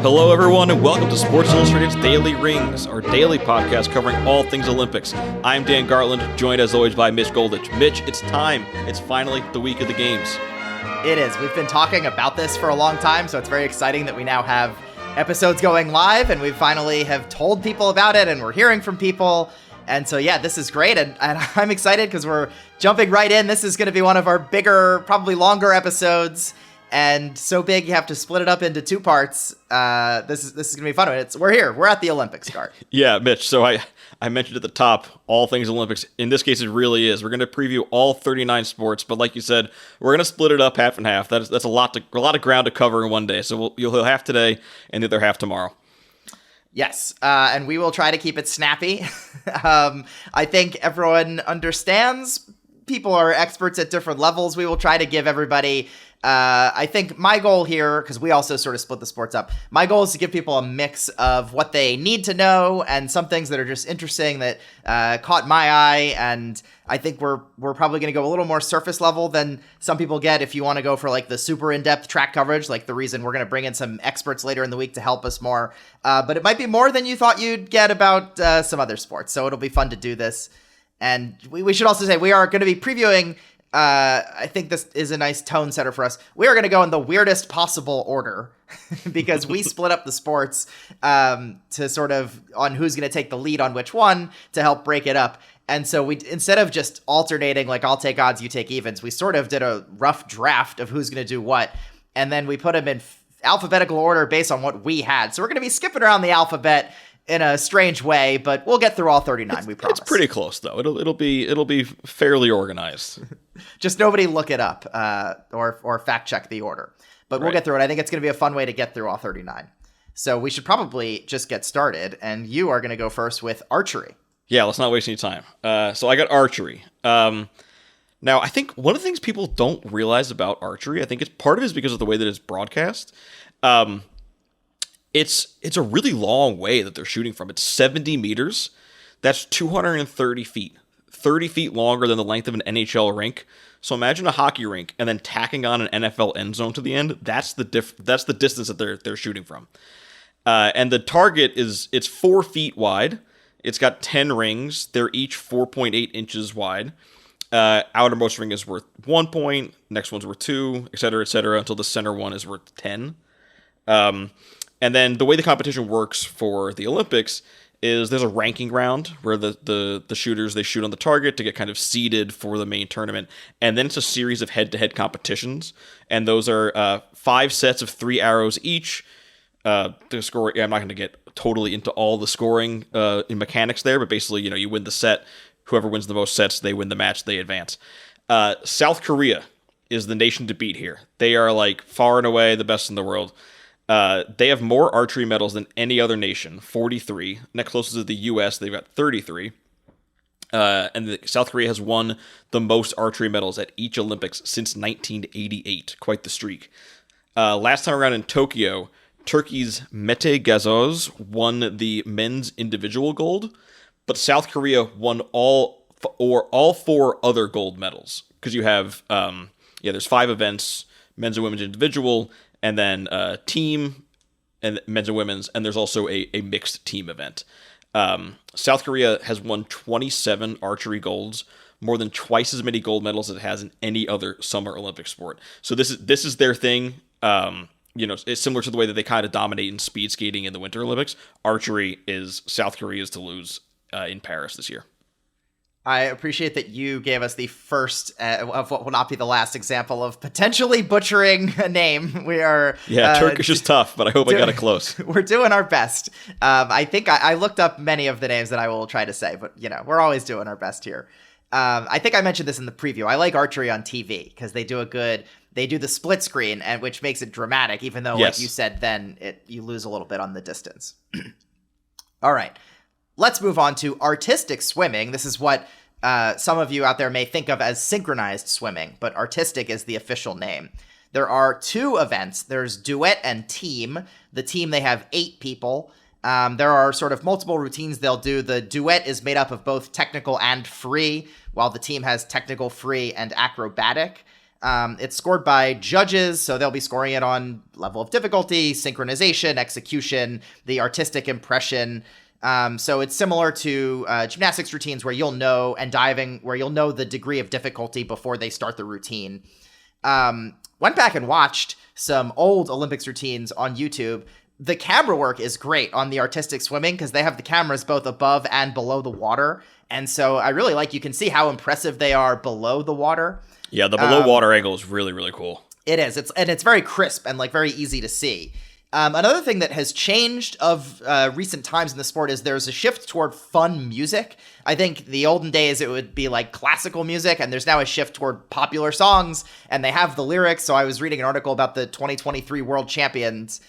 Hello, everyone, and welcome to Sports Illustrated's Daily Rings, our daily podcast covering all things Olympics. I'm Dan Gartland, joined as always by Mitch Goldich. Mitch, it's time. It's finally the week of the games. It is. We've been talking about this for a long time, so it's very exciting that we now have episodes going live, and we finally have told people about it, and we're hearing from people. And so, yeah, this is great, and I'm excited because we're jumping right in. This is going to be one of our bigger, probably longer episodes. And so big you have to split it up into two parts. This is gonna be fun. We're here. We're at the Olympics, Gart. Yeah, Mitch. So I mentioned at the top all things Olympics. In this case, it really is. We're going to preview all 39 sports, but like you said, we're going to split it up half and half. That's a lot of ground to cover in one day. So you'll half today and the other half tomorrow. Yes, and we will try to keep it snappy. I think everyone understands. People are experts at different levels. We will try to give everybody. I think my goal here, because we also sort of split the sports up, my goal is to give people a mix of what they need to know and some things that are just interesting that caught my eye. And I think we're probably going to go a little more surface level than some people get if you want to go for like the super in-depth track coverage, like the reason we're going to bring in some experts later in the week to help us more. But it might be more than you thought you'd get about some other sports. So it'll be fun to do this. And we should also say we are going to be previewing. I think this is a nice tone setter for us. We are going to go in the weirdest possible order because we split up the sports to sort of on who's going to take the lead on which one to help break it up. And so we, instead of just alternating, like I'll take odds, you take evens, we sort of did a rough draft of who's going to do what. And then we put them in alphabetical order based on what we had. So we're going to be skipping around the alphabet in a strange way, but we'll get through all 39, we promise. It's pretty close, though. It'll be fairly organized. Just nobody look it up or fact check the order. But we'll get through it. I think it's going to be a fun way to get through all 39. So we should probably just get started, and you are going to go first with archery. Yeah, let's not waste any time. So I got archery. Now, I think one of the things people don't realize about archery, I think it's part of it is because of the way that it's broadcast. It's a really long way that they're shooting from. It's 70 meters. That's 230 feet. 30 feet longer than the length of an NHL rink. So imagine a hockey rink and then tacking on an NFL end zone to the end. That's the distance that they're shooting from. And the target it's 4 feet wide. It's got 10 rings. They're each 4.8 inches wide. Outermost ring is worth 1 point. Next one's worth 2, et cetera, until the center one is worth 10. And then the way the competition works for the Olympics is there's a ranking round where the shooters, they shoot on the target to get kind of seeded for the main tournament. And then it's a series of head-to-head competitions. And those are 5 sets of 3 arrows each. The score, I'm not going to get totally into all the scoring in mechanics there, but basically, you win the set. Whoever wins the most sets, they win the match, they advance. South Korea is the nation to beat here. They are like far and away the best in the world. They have more archery medals than any other nation, 43. Next closest is the U.S., they've got 33. And South Korea has won the most archery medals at each Olympics since 1988. Quite the streak. Last time around in Tokyo, Turkey's Mete Gazoz won the men's individual gold, but South Korea won all 4 other gold medals. Because you have, there's 5 events, men's and women's individual, and then team, and men's and women's, and there's also a mixed team event. South Korea has won 27 archery golds, more than twice as many gold medals as it has in any other Summer Olympic sport. So this is their thing. It's similar to the way that they kind of dominate in speed skating in the Winter Olympics. Archery is South Korea's to lose in Paris this year. I appreciate that you gave us the first of what will not be the last example of potentially butchering a name. We are... Yeah, Turkish is tough, but I hope I got it close. We're doing our best. I think I looked up many of the names that I will try to say, but, we're always doing our best here. I think I mentioned this in the preview. I like archery on TV because they do the split screen, and which makes it dramatic, even though, like you said, then you lose a little bit on the distance. All right. Let's move on to artistic swimming. This is what some of you out there may think of as synchronized swimming, but artistic is the official name. There are 2 events. There's duet and team. The team, they have 8 people. There are sort of multiple routines they'll do. The duet is made up of both technical and free, while the team has technical, free, and acrobatic. It's scored by judges, so they'll be scoring it on level of difficulty, synchronization, execution, the artistic impression. So it's similar to gymnastics routines where you'll know, and diving where you'll know the degree of difficulty before they start the routine. Went back and watched some old Olympics routines on YouTube. The camera work is great on the artistic swimming because they have the cameras both above and below the water. And so I really you can see how impressive they are below the water. Yeah, the below water angle is really, really cool. It is. It's very crisp and very easy to see. Another thing that has changed of recent times in the sport is there's a shift toward fun music. I think the olden days it would be classical music, and there's now a shift toward popular songs, and they have the lyrics. So I was reading an article about the 2023 World Championships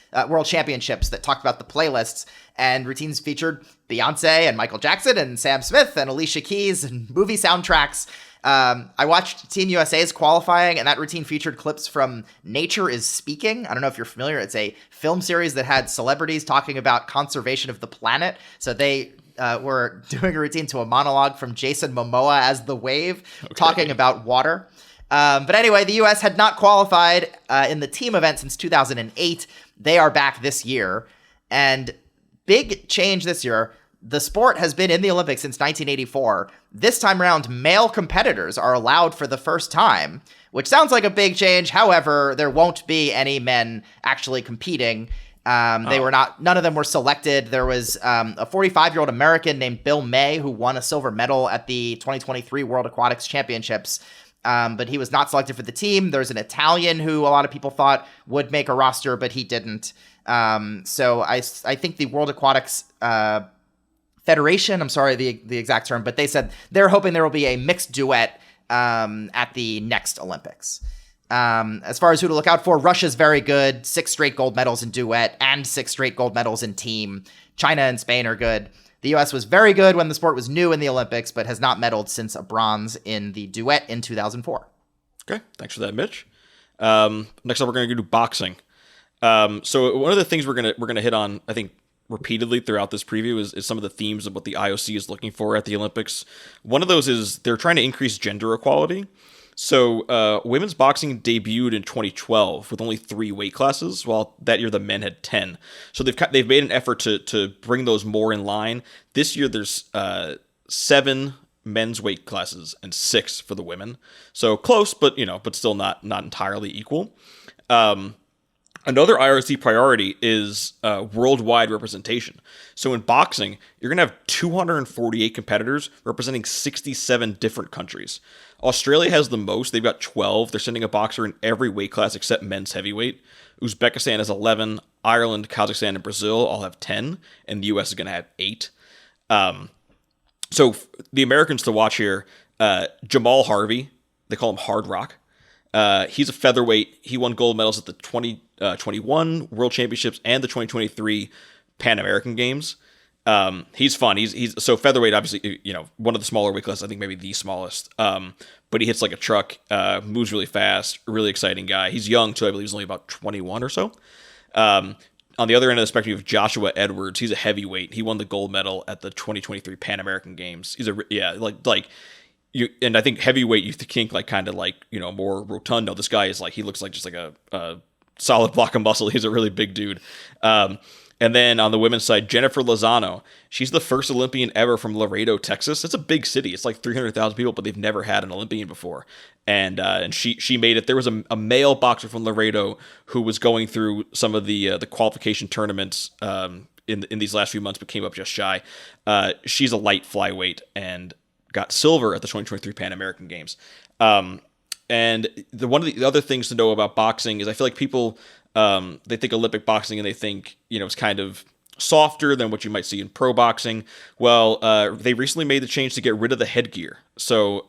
that talked about the playlists, and routines featured Beyonce and Michael Jackson and Sam Smith and Alicia Keys and movie soundtracks. I watched Team USA's qualifying, and that routine featured clips from Nature is Speaking. I don't know if you're familiar. It's a film series that had celebrities talking about conservation of the planet. So they were doing a routine to a monologue from Jason Momoa as the wave, talking about water. But anyway, the U.S. had not qualified in the team event since 2008. They are back this year. And big change this year. The sport has been in the Olympics since 1984. This time around, male competitors are allowed for the first time, which sounds like a big change. However, there won't be any men actually competing. They were not, none of them were selected. There was a 45-year-old American named Bill May who won a silver medal at the 2023 World Aquatics Championships. But he was not selected for the team. There's an Italian who a lot of people thought would make a roster, but he didn't. So I think the World Aquatics Federation, I'm sorry the exact term, but they said they're hoping there will be a mixed duet at the next Olympics. As far as who to look out for, Russia's very good. 6 straight gold medals in duet and 6 straight gold medals in team. China and Spain are good. The U.S. was very good when the sport was new in the Olympics, but has not medaled since a bronze in the duet in 2004. Okay, thanks for that, Mitch. Next up, we're going to do boxing. So one of the things we're gonna hit on, I think, repeatedly throughout this preview is some of the themes of what the IOC is looking for at the Olympics. One of those is they're trying to increase gender equality. So women's boxing debuted in 2012 with only 3 weight classes, while that year the men had 10. So they've made an effort to bring those more in line. This year there's 7 men's weight classes and 6 for the women. So close, but still not entirely equal. Another IRC priority is worldwide representation. So in boxing, you're going to have 248 competitors representing 67 different countries. Australia has the most. They've got 12. They're sending a boxer in every weight class except men's heavyweight. Uzbekistan has 11. Ireland, Kazakhstan, and Brazil all have 10. And the U.S. is going to have 8. So the Americans to watch here, Jamal Harvey, they call him Hard Rock. He's a featherweight. He won gold medals at the 2021 World Championships and the 2023 Pan American Games. He's fun. He's so featherweight, obviously, one of the smaller weight classes, I think maybe the smallest. But he hits like a truck, moves really fast, really exciting guy. He's young too. I believe he's only about 21 or so. On the other end of the spectrum, you have Joshua Edwards. He's a heavyweight. He won the gold medal at the 2023 Pan American Games. He's and I think heavyweight, you think more rotund. No, this guy is he looks like just like a solid block of muscle. He's a really big dude. And then on the women's side, Jennifer Lozano. She's the first Olympian ever from Laredo, Texas. It's a big city. It's like 300,000 people, but they've never had an Olympian before. And she made it. There was a male boxer from Laredo who was going through some of the qualification tournaments in these last few months, but came up just shy. She's a light flyweight and got silver at the 2023 Pan American Games. And one of the other things to know about boxing is I feel like people, they think Olympic boxing and they think, it's kind of softer than what you might see in pro boxing. Well, they recently made the change to get rid of the headgear. So,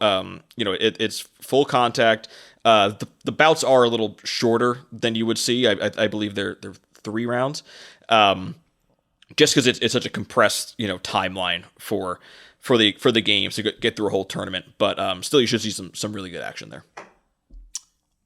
it's full contact. The bouts are a little shorter than you would see. I believe they're 3 rounds. Just because it's such a compressed, timeline for the games to get through a whole tournament. But still, you should see some really good action there.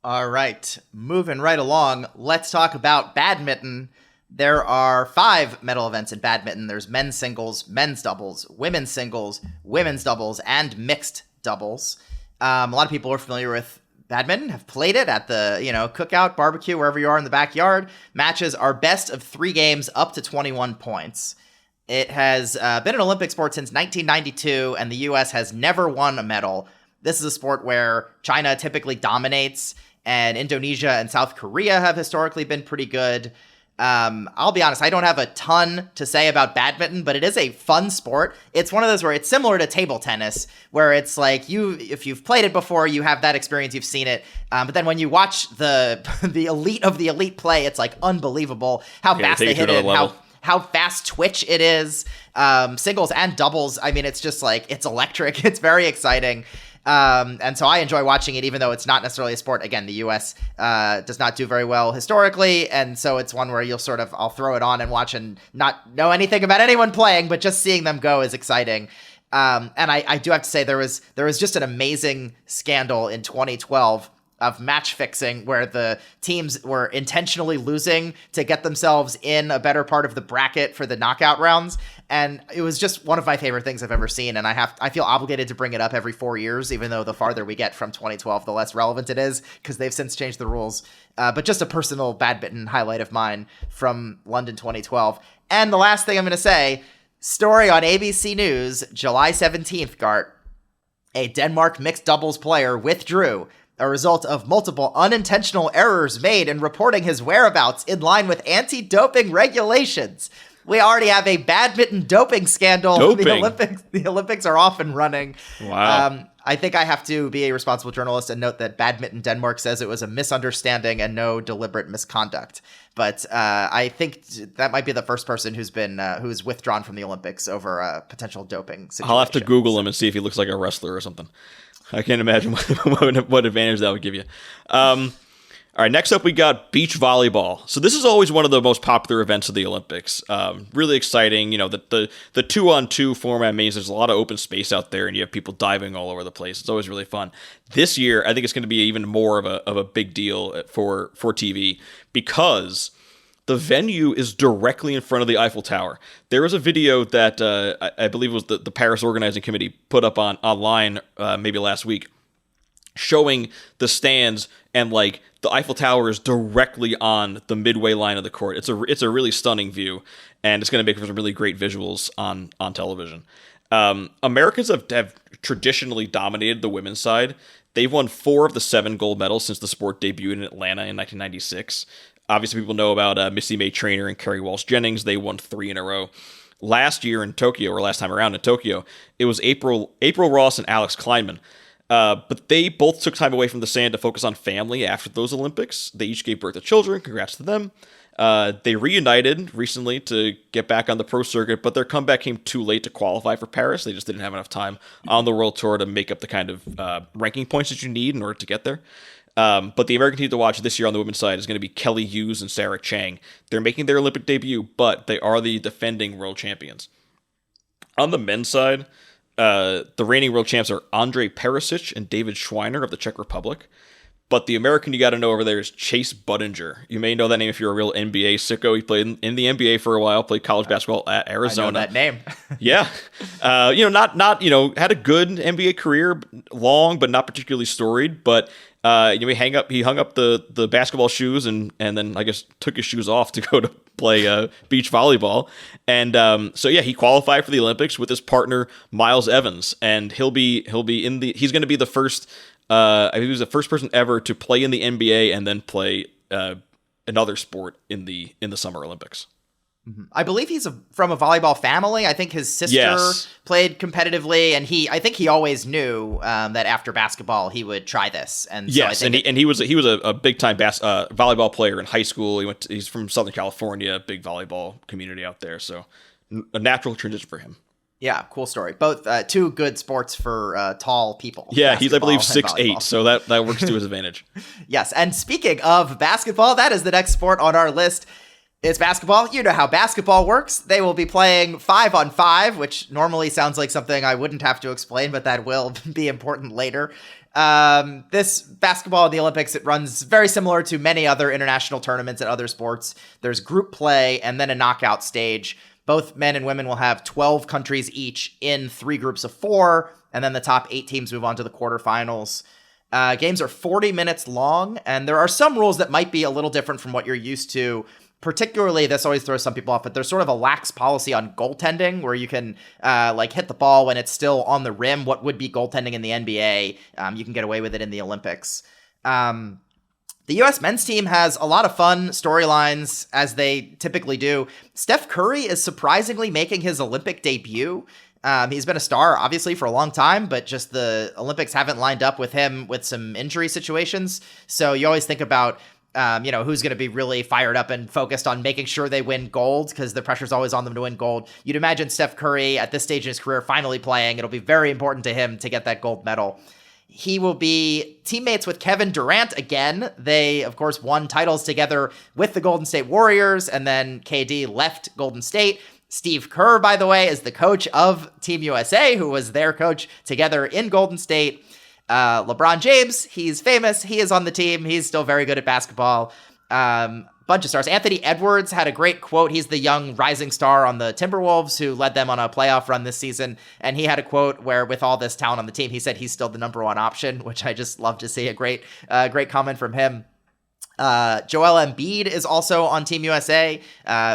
All right, moving right along, let's talk about badminton. There are 5 medal events in badminton. There's men's singles, men's doubles, women's singles, women's doubles, and mixed doubles. A lot of people are familiar with badminton, have played it at the, cookout, barbecue, wherever you are in the backyard. Matches are best of 3 games up to 21 points. It has been an Olympic sport since 1992, and the U.S. has never won a medal. This is a sport where China typically dominates, and Indonesia and South Korea have historically been pretty good. I'll be honest, I don't have a ton to say about badminton, but it is a fun sport. It's one of those where it's similar to table tennis, where it's like if you've played it before, you have that experience, you've seen it. But then when you watch the elite of the elite play, it's like unbelievable how fast they hit it, how fast twitch it is, singles and doubles. I mean, it's just like, it's electric. It's very exciting. And so I enjoy watching it, even though it's not necessarily a sport. Again, the U.S. Does not do very well historically, and so it's one where I'll throw it on and watch and not know anything about anyone playing, but just seeing them go is exciting. And I do have to say there was just an amazing scandal in 2012 of match fixing where the teams were intentionally losing to get themselves in a better part of the bracket for the knockout rounds. And it was just one of my favorite things I've ever seen. And I feel obligated to bring it up every 4 years, even though the farther we get from 2012, the less relevant it is, because they've since changed the rules. But just a personal badminton highlight of mine from London 2012. And the last thing I'm going to say, story on ABC News, July 17th, Gart. A Denmark mixed doubles player withdrew a result of multiple unintentional errors made in reporting his whereabouts in line with anti-doping regulations. We already have a badminton doping scandal. The Olympics are off and running. Wow. I think I have to be a responsible journalist and note that Badminton Denmark says it was a misunderstanding and no deliberate misconduct. But I think that might be the first person who's withdrawn from the Olympics over a potential doping situation. I'll have to Google him and see if he looks like a wrestler or something. I can't imagine what advantage that would give you. All right, next up we got beach volleyball. So this is always one of the most popular events of the Olympics. Really exciting. The 2-on-2 format means there's a lot of open space out there, and you have people diving all over the place. It's always really fun. This year, I think it's going to be even more of a big deal for TV because the venue is directly in front of the Eiffel Tower. There was a video that I believe it was the Paris Organizing Committee put up online maybe last week, showing the stands, and like the Eiffel Tower is directly on the midway line of the court. It's a really stunning view, and it's going to make for some really great visuals on television. Americans have traditionally dominated the women's side. They've won 4 of the 7 gold medals since the sport debuted in Atlanta in 1996. Obviously, people know about Missy May Traynor and Kerry Walsh Jennings. They won 3 in a row. Last year in Tokyo, or last time around in Tokyo, it was April Ross and Alex Kleinman. But they both took time away from the sand to focus on family after those Olympics. They each gave birth to children. Congrats to them. They reunited recently to get back on the pro circuit, but their comeback came too late to qualify for Paris. They just didn't have enough time on the World Tour to make up the kind of ranking points that you need in order to get there. But the American team to watch this year on the women's side is going to be Kelly Hughes and Sarah Chang. They're making their Olympic debut, but they are the defending world champions. On the men's side, the reigning world champs are Andrej Perisic and David Schweiner of the Czech Republic. But the American you got to know over there is Chase Budinger. You may know that name if you're a real NBA sicko. He played in the NBA for a while, played college basketball at Arizona. I know that name. Yeah. Had a good NBA career, long, but not particularly storied. But he hung up the basketball shoes and then I guess took his shoes off to go to play beach volleyball. And he qualified for the Olympics with his partner Miles Evans, and he's going to be the first. I think he was the first person ever to play in the NBA and then play another sport in the Summer Olympics. Mm-hmm. I believe he's from a volleyball family. I think his sister played competitively, and I think he always knew that after basketball he would try this. And he was a big time volleyball player in high school. He's from Southern California, big volleyball community out there, so a natural transition for him. Yeah, cool story. Both 2 good sports for tall people. Yeah, he's, I believe, 6'8", so that works to his advantage. Yes, and speaking of basketball, that is the next sport on our list. It's basketball. You know how basketball works. They will be playing 5-on-5, which normally sounds like something I wouldn't have to explain, but that will be important later. This basketball in the Olympics, it runs very similar to many other international tournaments and other sports. There's group play and then a knockout stage. Both men and women will have 12 countries each in 3 groups of 4, and then the top 8 teams move on to the quarterfinals. Games are 40 minutes long, and there are some rules that might be a little different from what you're used to. Particularly, this always throws some people off, but there's sort of a lax policy on goaltending where you can hit the ball when it's still on the rim. What would be goaltending in the NBA, you can get away with it in the Olympics. The U.S. men's team has a lot of fun storylines, as they typically do. Steph Curry is surprisingly making his Olympic debut. He's been a star, obviously, for a long time, but just the Olympics haven't lined up with him with some injury situations. So you always think about who's going to be really fired up and focused on making sure they win gold, because the pressure's always on them to win gold. You'd imagine Steph Curry at this stage in his career finally playing. It'll be very important to him to get that gold medal. He will be teammates with Kevin Durant again. They, of course, won titles together with the Golden State Warriors, and then KD left Golden State. Steve Kerr, by the way, is the coach of Team USA, who was their coach together in Golden State. LeBron James, he's famous. He is on the team. He's still very good at basketball. Bunch of stars. Anthony Edwards had a great quote. He's the young rising star on the Timberwolves who led them on a playoff run this season. And he had a quote where, with all this talent on the team, he said he's still the number one option, which I just love to see. A great comment from him. Joel Embiid is also on Team USA,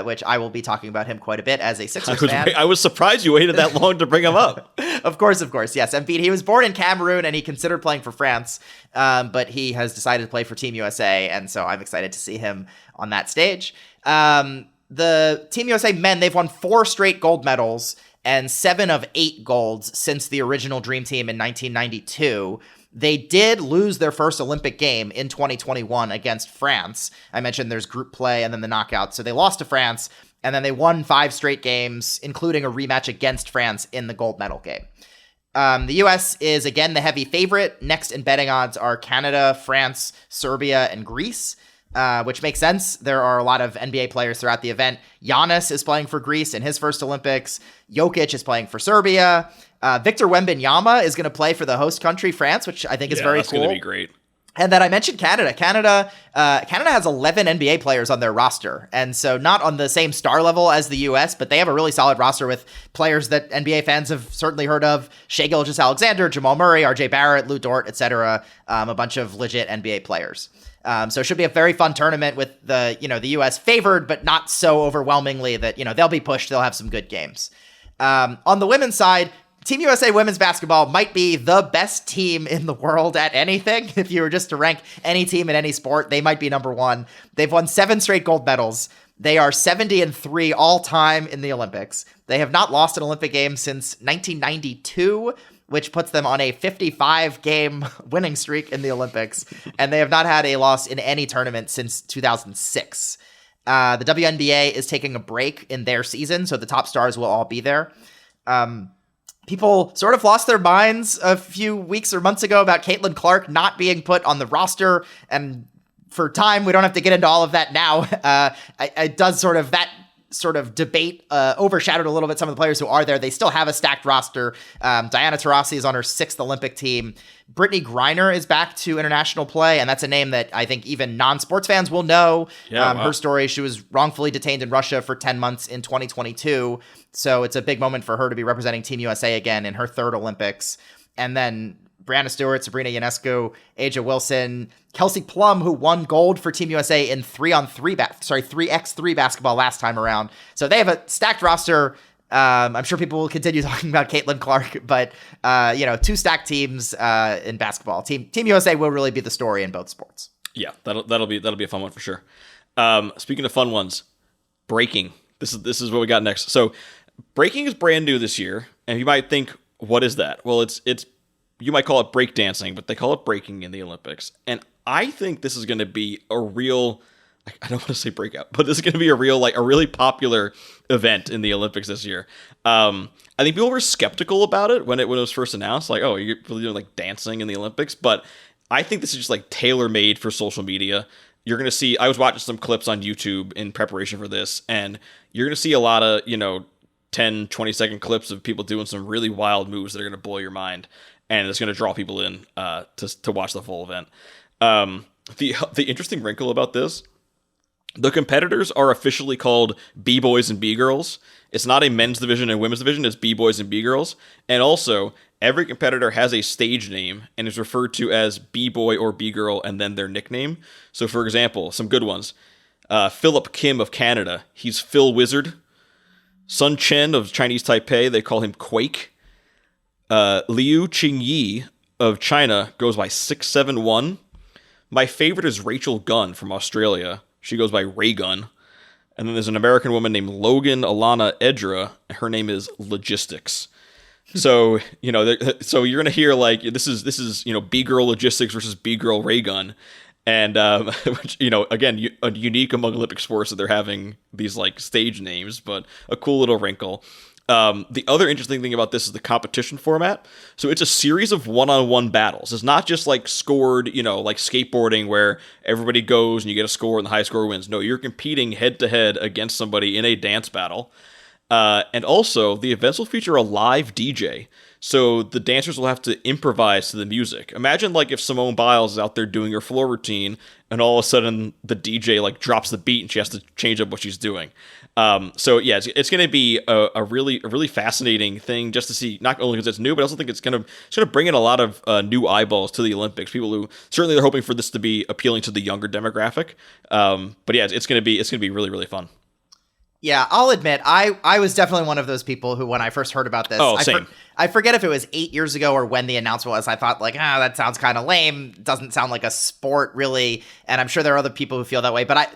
which I will be talking about him quite a bit as a Sixers fan. I was surprised you waited that long to bring him up. Of course. Yes, Embiid, he was born in Cameroon and he considered playing for France, but he has decided to play for Team USA, and so I'm excited to see him on that stage. The Team USA men, they've won 4 straight gold medals and 7 of 8 golds since the original Dream Team in 1992. They did lose their first Olympic game in 2021 against France. I mentioned there's group play and then the knockout. So they lost to France, and then they won 5 straight games, including a rematch against France in the gold medal game. The U.S. is, again, the heavy favorite. Next in betting odds are Canada, France, Serbia, and Greece, which makes sense. There are a lot of NBA players throughout the event. Giannis is playing for Greece in his first Olympics. Jokic is playing for Serbia. Victor Wembanyama is going to play for the host country, France, which I think is very cool. That's going to be great. And then I mentioned Canada. Canada has 11 NBA players on their roster. And so not on the same star level as the US, but they have a really solid roster with players that NBA fans have certainly heard of. Shai Gilgeous-Alexander, Jamal Murray, RJ Barrett, Lou Dort, etc. A bunch of legit NBA players. So it should be a very fun tournament with the US favored, but not so overwhelmingly that, they'll be pushed. They'll have some good games. On the women's side, Team USA women's basketball might be the best team in the world at anything. If you were just to rank any team in any sport, they might be number one. They've won 7 straight gold medals. They are 70-3 all time in the Olympics. They have not lost an Olympic game since 1992, which puts them on a 55-game winning streak in the Olympics. And they have not had a loss in any tournament since 2006. The WNBA is taking a break in their season, so the top stars will all be there. People sort of lost their minds a few weeks or months ago about Caitlin Clark not being put on the roster, and for time, we don't have to get into all of that now. It does that sort of debate overshadowed a little bit some of the players who are there. They still have a stacked roster. Diana Taurasi is on her 6th Olympic team. Brittany Griner is back to international play, and that's a name that I think even non-sports fans will know. Wow. Her story, she was wrongfully detained in Russia for 10 months in 2022, so it's a big moment for her to be representing Team USA again in her 3rd Olympics. And then Brianna Stewart, Sabrina Ionescu, Aja Wilson, Kelsey Plum, who won gold for Team USA in 3x3 basketball last time around. So they have a stacked roster. I'm sure people will continue talking about Caitlin Clark, but 2 stacked teams in basketball. Team USA will really be the story in both sports. Yeah, that'll be a fun one for sure. Speaking of fun ones, breaking. This is what we got next. So breaking is brand new this year, and you might think, what is that? Well, it's you might call it breakdancing, but they call it breaking in the Olympics. And I think this is going to be a real, I don't want to say breakout, but this is going to be a really popular event in the Olympics this year. I think people were skeptical about it when it was first announced, like, oh, you're really doing dancing in the Olympics. But I think this is just tailor-made for social media. You're going to see, I was watching some clips on YouTube in preparation for this, and you're going to see a lot of, 10, 20-second clips of people doing some really wild moves that are going to blow your mind. And it's going to draw people in to watch the full event. The interesting wrinkle about this The competitors are officially called B-boys and B-girls. It's not a men's division and women's division. It's B-boys and B-girls. And also, every competitor has a stage name and is referred to as B-boy or B-girl and then their nickname. So, for example, some good ones. Philip Kim of Canada, he's Phil Wizard. Sun Chen of Chinese Taipei, they call him Quake. Liu Qingyi of China goes by 671. My favorite is Rachel Gunn from Australia. She goes by Ray Gun. And then there's an American woman named Logan Alana Edra. Her name is Logistics. So, so you're going to hear like, this is, B-girl Logistics versus B-girl Ray Gun. And, which, again, unique among Olympic sports that they're having these like stage names, but a cool little wrinkle. The other interesting thing about this is the competition format. So it's a series of one-on-one battles. It's not just like scored, like skateboarding where everybody goes and you get a score and the high score wins. No, you're competing head-to-head against somebody in a dance battle. And also, the events will feature a live DJ. So the dancers will have to improvise to the music. Imagine like if Simone Biles is out there doing her floor routine and all of a sudden the DJ like drops the beat and she has to change up what she's doing. So yeah, it's going to be a really fascinating thing just to see, not only because it's new, but I also think it's going to bring in a lot of new eyeballs to the Olympics. People who certainly they're hoping for this to be appealing to the younger demographic. But yeah, it's going to be really really fun. Yeah, I'll admit, I was definitely one of those people who, when I first heard about this, same. I forget if it was 8 years ago or when the announcement was, I thought like, that sounds kind of lame. Doesn't sound like a sport really. And I'm sure there are other people who feel that way, but I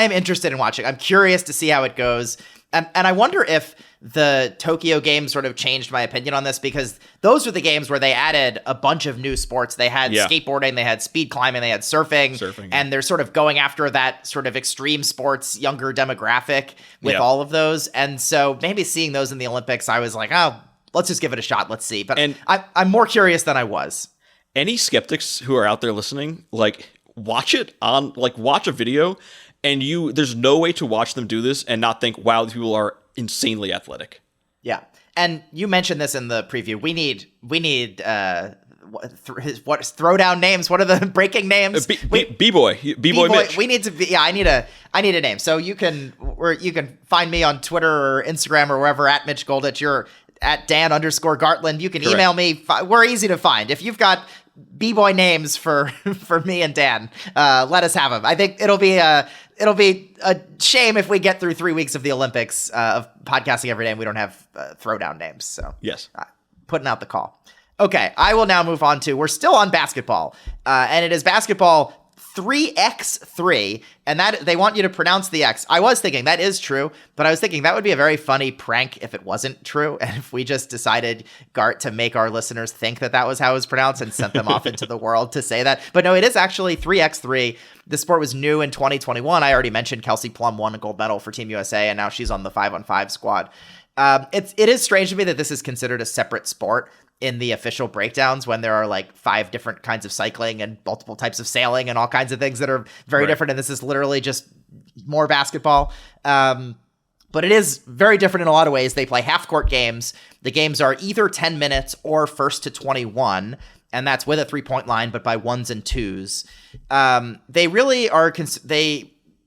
am interested in watching. I'm curious to see how it goes. And I wonder if the Tokyo Games sort of changed my opinion on this, because those were the games where they added a bunch of new sports. They had skateboarding, they had speed climbing, they had surfing and they're sort of going after that sort of extreme sports, younger demographic with all of those. And so maybe seeing those in the Olympics, I was like, let's just give it a shot. Let's see. But I'm more curious than I was. Any skeptics who are out there listening, like watch a video and there's no way to watch them do this and not think, wow, these people are insanely athletic. Yeah. And you mentioned this in the preview. We need what throwdown names? What are the breaking names? B-boy Mitch. We need to be. Yeah, I need a name. So you can find me on Twitter or Instagram or wherever at Mitch Goldich. You're at Dan_Gartland. You can email me. We're easy to find. If you've got B-boy names for me and Dan, let us have them. I think it'll be a shame if we get through 3 weeks of the Olympics of podcasting every day and we don't have throwdown names. So yes, putting out the call. Okay, I will now move on to, we're still on basketball, and it is basketball 3x3, and that they want you to pronounce the X. I was thinking that is true, but I was thinking that would be a very funny prank if it wasn't true, and if we just decided, Gart, to make our listeners think that was how it was pronounced and sent them off into the world to say that. But no, it is actually 3x3. The sport was new in 2021. I already mentioned Kelsey Plum won a gold medal for Team USA, and now she's on the 5-on-5 squad. It is strange to me that this is considered a separate sport in the official breakdowns when there are like 5 different kinds of cycling and multiple types of sailing and all kinds of things that are very different. And this is literally just more basketball. But it is very different in a lot of ways. They play half-court games. The games are either 10 minutes or first to 21, and that's with a 3-point line, but by 1s and 2s. They really are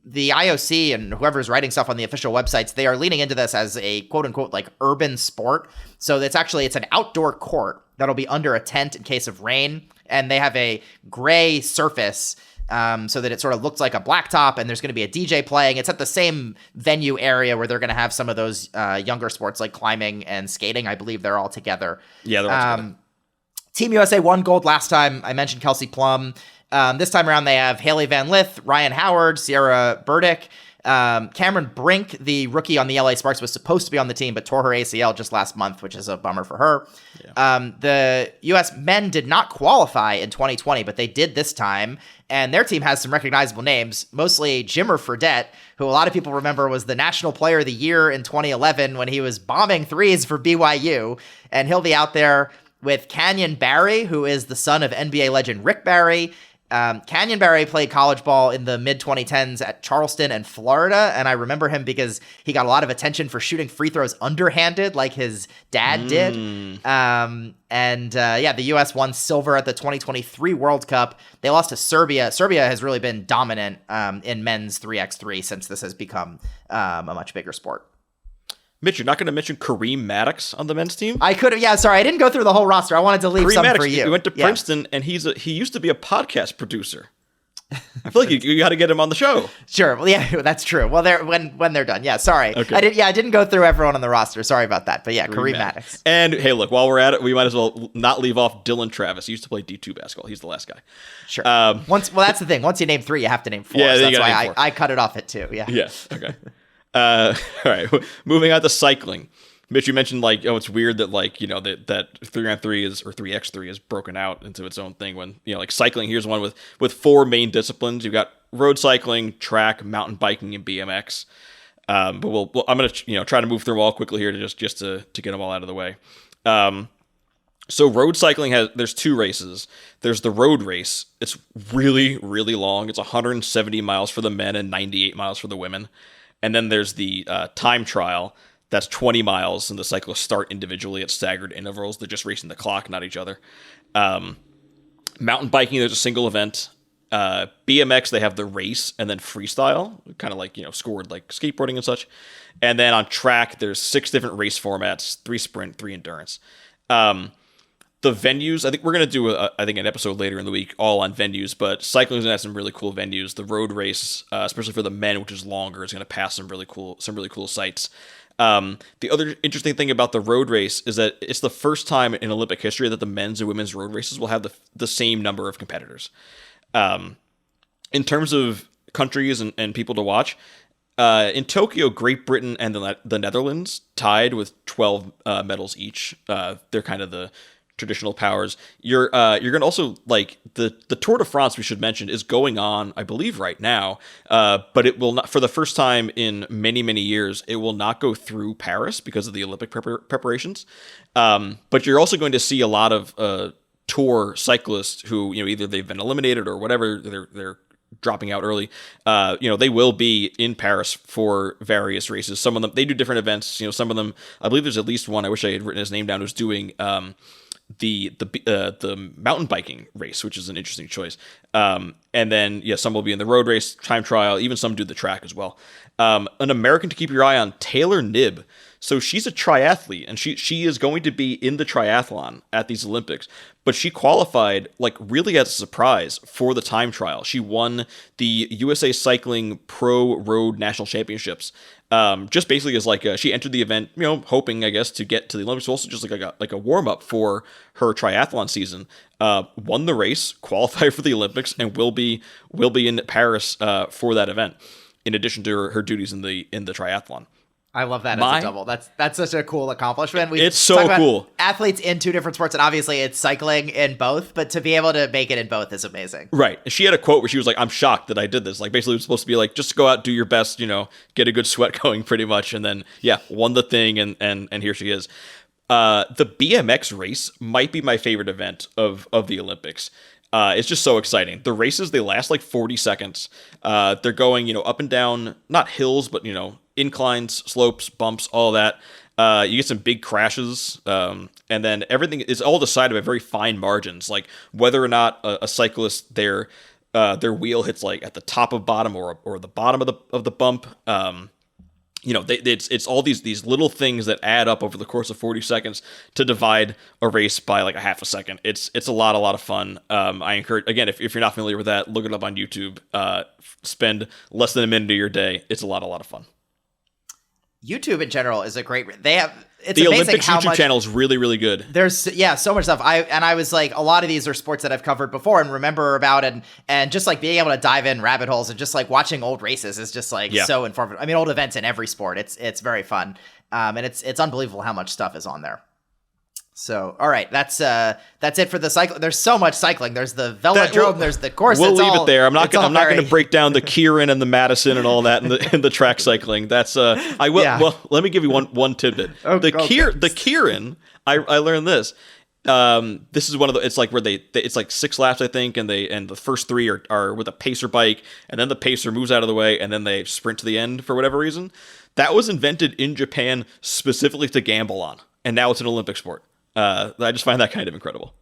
the IOC and whoever's writing stuff on the official websites, they are leaning into this as a quote-unquote like urban sport. So it's an outdoor court that'll be under a tent in case of rain, and they have a gray surface so that it sort of looks like a blacktop, and there's going to be a DJ playing. It's at the same venue area where they're going to have some of those younger sports like climbing and skating. I believe they're all together. Yeah, they're all together. Team USA won gold last time. I mentioned Kelsey Plum. This time around, they have Haley Van Lith, Ryan Howard, Sierra Burdick. Cameron Brink, the rookie on the LA Sparks, was supposed to be on the team, but tore her ACL just last month, which is a bummer for her. Yeah. The U.S. men did not qualify in 2020, but they did this time, and their team has some recognizable names, mostly Jimmer Fredette, who a lot of people remember was the National Player of the Year in 2011 when he was bombing threes for BYU, and he'll be out there with Canyon Barry, who is the son of NBA legend Rick Barry, Canyonberry played college ball in the mid-2010s at Charleston and Florida, and I remember him because he got a lot of attention for shooting free throws underhanded like his dad did. The U.S. won silver at the 2023 World Cup. They lost to Serbia. Serbia has really been dominant in men's 3x3 since this has become a much bigger sport. Mitch, you're not going to mention Kareem Maddox on the men's team? I could have. Yeah, sorry. I didn't go through the whole roster. I wanted to leave Kareem some Maddox, for you. He went to Princeton, and he used to be a podcast producer. I feel like you got to get him on the show. Sure. Well, yeah, that's true. Well, when they're done. Yeah, sorry. Okay. I didn't go through everyone on the roster. Sorry about that. But yeah, Kareem Maddox. And hey, look, while we're at it, we might as well not leave off Dylan Travis. He used to play D2 basketball. He's the last guy. Sure. That's the thing. Once you name 3, you have to name 4. Yeah, so that's why name 4. I cut it off at 2. Yeah. Yeah. Okay. All right. Moving on to cycling. Mitch, you mentioned it's weird that that 3x3 is or 3x3 is broken out into its own thing when cycling. Here's one with 4 main disciplines. You've got road cycling, track, mountain biking, and BMX. But I'm gonna try to move through them all quickly here to just to get them all out of the way. So road cycling there's 2 races. There's the road race. It's really, really long. It's 170 miles for the men and 98 miles for the women. And then there's the time trial. That's 20 miles, and the cyclists start individually at staggered intervals. They're just racing the clock, not each other. Mountain biking, there's a single event. BMX, they have the race and then freestyle, kind of scored like skateboarding and such. And then on track, there's 6 different race formats, 3 sprint, 3 endurance. The venues, I think we're going to do an episode later in the week all on venues, but cycling is going to have some really cool venues. The road race, especially for the men, which is longer, is going to pass some really cool sites. The other interesting thing about the road race is that it's the first time in Olympic history that the men's and women's road races will have the same number of competitors. In terms of countries and people to watch, in Tokyo, Great Britain and the Netherlands tied with 12 medals each. They're kind of the traditional powers. You're going to also the Tour de France, we should mention, is going on, I believe, right now. But it will not, for the first time in many, many years, it will not go through Paris because of the Olympic preparations. But you're also going to see a lot of Tour cyclists who either they've been eliminated or whatever, they're dropping out early. They will be in Paris for various races. Some of them, they do different events. Some of them, I believe there's at least one, I wish I had written his name down, who's doing the mountain biking race, which is an interesting choice. And then some will be in the road race, time trial, even some do the track as well. An American to keep your eye on, Taylor Knibb. So she's a triathlete, and she is going to be in the triathlon at these Olympics. But she qualified really as a surprise for the time trial. She won the USA Cycling Pro Road National Championships. Just basically as she entered the event, hoping, I guess, to get to the Olympics. Also just like a warm up for her triathlon season. Won the race, qualified for the Olympics, and will be in Paris for that event. In addition to her duties in the triathlon. I love that as a double. That's such a cool accomplishment. It's so cool. Athletes in 2 different sports, and obviously it's cycling in both, but to be able to make it in both is amazing. Right. She had a quote where she was like, "I'm shocked that I did this." Basically it was supposed to be just go out, do your best, get a good sweat going pretty much. And then, won the thing, and here she is. The BMX race might be my favorite event of the Olympics. It's just so exciting. The races, they last 40 seconds. They're going, up and down, not hills, but, inclines, slopes, bumps, all that. You get some big crashes. And then everything is all decided by very fine margins, whether or not a cyclist, their wheel hits at the top of bottom or the bottom of the bump. It's all these little things that add up over the course of 40 seconds to divide a race by a half a second. It's a lot of fun. I encourage, again, if you're not familiar with that, look it up on YouTube. Spend less than a minute of your day. It's a lot of fun. YouTube in general is a great. It's the amazing Olympics how YouTube much, channel is really, really good. There's so much stuff. I was a lot of these are sports that I've covered before and remember about, and just being able to dive in rabbit holes and just watching old races is just so informative. I mean, old events in every sport. It's very fun. And it's unbelievable how much stuff is on there. So, all right, that's it for the cycle. There's so much cycling. There's the velodrome. There's the course. We'll leave it there. I'm not going to break down the Kieran and the Madison and all that in the track cycling. That's I will. Yeah. Well, let me give you one tidbit. The Kieran, I learned this. This is one of the. It's like where it's like 6 laps, I think, and the first 3 are with a pacer bike, and then the pacer moves out of the way, and then they sprint to the end for whatever reason. That was invented in Japan specifically to gamble on, and now it's an Olympic sport. I just find that kind of incredible.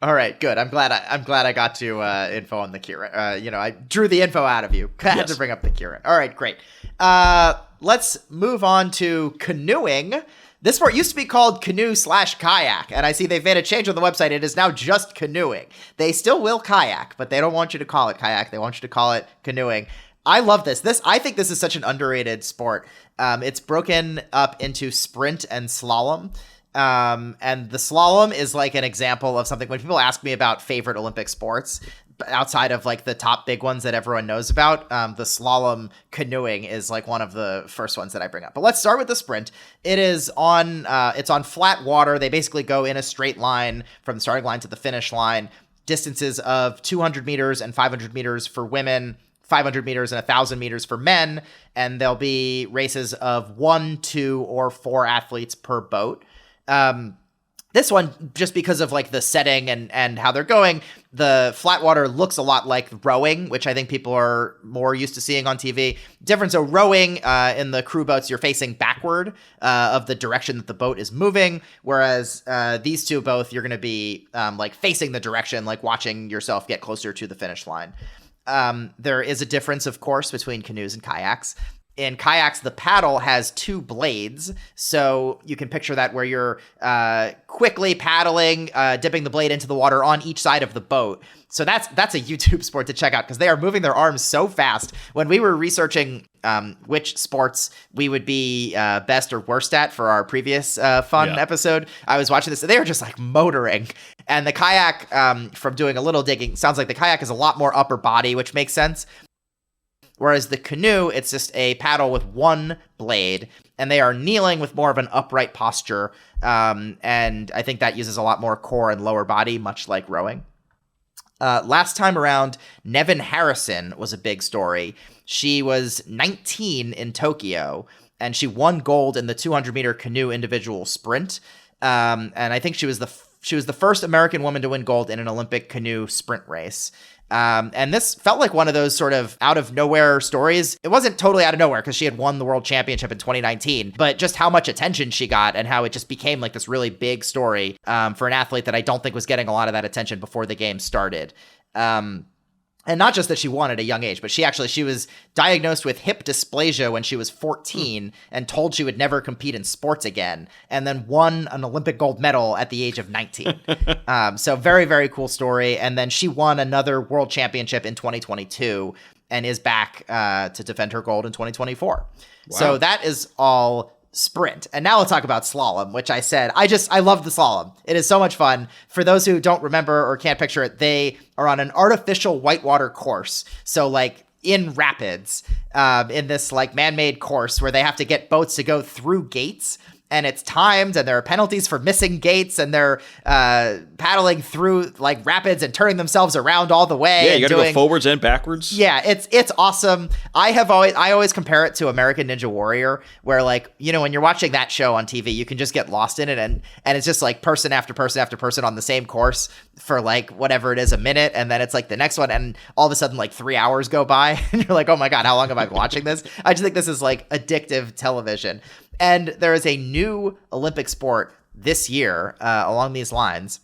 All right, good. I'm glad I got to info on the Kieran. I drew the info out of you. I had to bring up the Kieran. All right, great. Let's move on to canoeing. This sport used to be called canoe/kayak, and I see they've made a change on the website. It is now just canoeing. They still will kayak, but they don't want you to call it kayak. They want you to call it canoeing. I love this. I think this is such an underrated sport. It's broken up into sprint and slalom. And the slalom is like an example of something when people ask me about favorite Olympic sports outside of like the top big ones that everyone knows about. The slalom canoeing is like one of the first ones that I bring up. But let's start with the sprint. It's on flat water. They basically go in a straight line from the starting line to the finish line. Distances of 200 meters and 500 meters for women, 500 meters and 1,000 meters for men. And there'll be races of 1, 2, or 4 athletes per boat. This one, just because of like the setting and how they're going, the flat water looks a lot like rowing, which I think people are more used to seeing on TV. Difference, so rowing in the crew boats, you're facing backward of the direction that the boat is moving, whereas these two both, you're going to be like facing the direction, like watching yourself get closer to the finish line. There is a difference, of course, between canoes and kayaks. In kayaks, the paddle has 2 blades, so you can picture that where you're quickly paddling, dipping the blade into the water on each side of the boat. So that's a YouTube sport to check out because they are moving their arms so fast. When we were researching which sports we would be best or worst at for our previous fun episode, I was watching this, and they were just like motoring. And the kayak, from doing a little digging, sounds like the kayak is a lot more upper body, which makes sense. Whereas the canoe, it's just a paddle with 1 blade, and they are kneeling with more of an upright posture. And I think that uses a lot more core and lower body, much like rowing. Last time around, Nevin Harrison was a big story. She was 19 in Tokyo, and she won gold in the 200-meter canoe individual sprint. And I think she was the first American woman to win gold in an Olympic canoe sprint race. And this felt like one of those sort of out of nowhere stories. It wasn't totally out of nowhere because she had won the world championship in 2019, but just how much attention she got and how it just became like this really big story for an athlete that I don't think was getting a lot of that attention before the game started. And not just that she won at a young age, but she was diagnosed with hip dysplasia when she was 14 and told she would never compete in sports again, and then won an Olympic gold medal at the age of 19. So very, very cool story. And then she won another world championship in 2022 and is back to defend her gold in 2024. Wow. So that is all sprint. And now we'll talk about slalom, which I said, I love the slalom. It is so much fun. For those who don't remember or can't picture it, they are on an artificial whitewater course. So like in rapids, in this like man-made course where they have to get boats to go through gates. And it's timed, and there are penalties for missing gates, and they're paddling through like rapids and turning themselves around all the way. Yeah, you got to go forwards and backwards. Yeah, it's awesome. I always compare it to American Ninja Warrior, where like when you're watching that show on TV, you can just get lost in it, and it's just like person after person after person on the same course for like whatever it is, a minute, and then it's like the next one, and all of a sudden like 3 hours go by, and you're like, oh my god, how long have I been watching this? I just think this is like addictive television. And there is a new Olympic sport this year along these lines.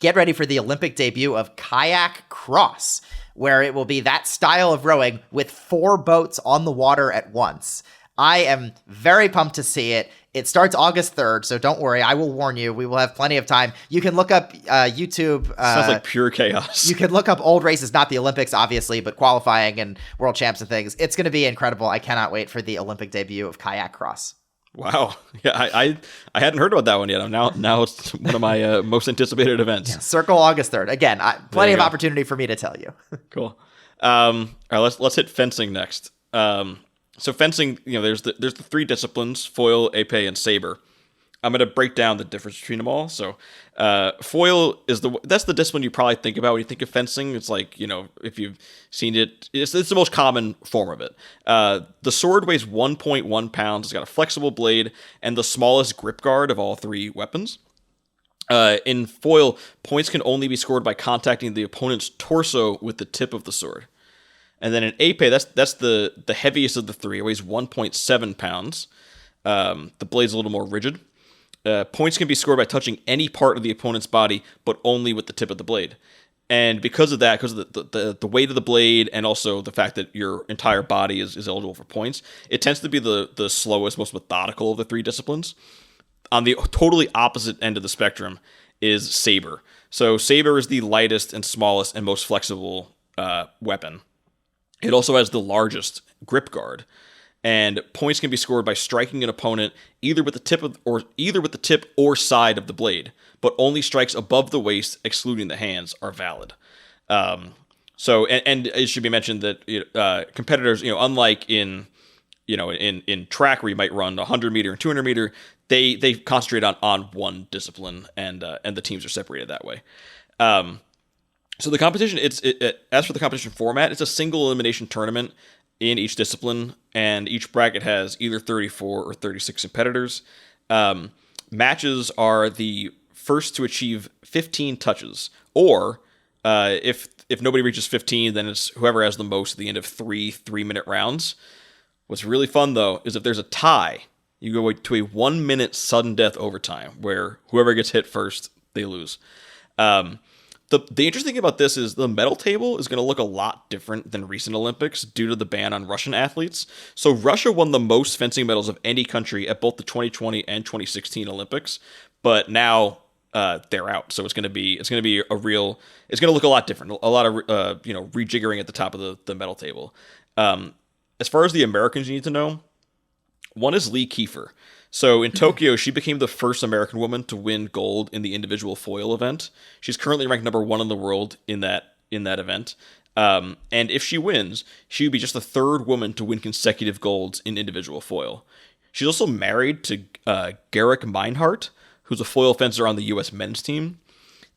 Get ready for the Olympic debut of kayak cross, where it will be that style of rowing with 4 boats on the water at once. I am very pumped to see it. It starts August 3rd, so don't worry. I will warn you. We will have plenty of time. You can look up YouTube. Sounds like pure chaos. You can look up old races, not the Olympics, obviously, but qualifying and world champs and things. It's going to be incredible. I cannot wait for the Olympic debut of kayak cross. Wow. Yeah, I hadn't heard about that one yet. Now it's one of my most anticipated events. Yeah, circle August 3rd. Again, plenty of opportunity for me to tell you. Cool. All right, let's hit fencing next. So fencing, there's the 3 disciplines: foil, épée, and saber. I'm going to break down the difference between them all. So foil is that's the discipline you probably think about when you think of fencing. It's like, if you've seen it, it's the most common form of it. The sword weighs 1.1 pounds. It's got a flexible blade and the smallest grip guard of all 3 weapons. In foil, points can only be scored by contacting the opponent's torso with the tip of the sword. And then in épée, that's the heaviest of the three. It weighs 1.7 pounds. The blade's a little more rigid. Points can be scored by touching any part of the opponent's body, but only with the tip of the blade. And because of that, because of the weight of the blade, and also the fact that your entire body is eligible for points, it tends to be the slowest, most methodical of the three disciplines. On the totally opposite end of the spectrum is saber. So saber is the lightest and smallest and most flexible weapon. It also has the largest grip guard, and points can be scored by striking an opponent either with the tip or side of the blade, but only strikes above the waist, excluding the hands, are valid. So it should be mentioned that competitors, unlike in track where you might run 100 meter and 200 meter, they concentrate on one discipline, and the teams are separated that way. So the competition, as for the competition format, it's a single elimination tournament in each discipline, and each bracket has either 34 or 36 competitors. Matches are the first to achieve 15 touches, or if nobody reaches 15, then it's whoever has the most at the end of 3-minute rounds. What's really fun, though, is if there's a tie, you go to a 1-minute sudden death overtime, where whoever gets hit first, they lose. The interesting thing about this is the medal table is going to look a lot different than recent Olympics due to the ban on Russian athletes. So Russia won the most fencing medals of any country at both the 2020 and 2016 Olympics, but now they're out. So it's going to be it's going to look a lot different. A lot of rejiggering at the top of the medal table. As far as the Americans you need to know, one is Lee Kiefer. So in Tokyo, she became the first American woman to win gold in the individual foil event. She's currently ranked number 1 in the world in that event. And if she wins, she would be just the third woman to win consecutive golds in individual foil. She's also married to Garrick Meinhardt, who's a foil fencer on the U.S. men's team.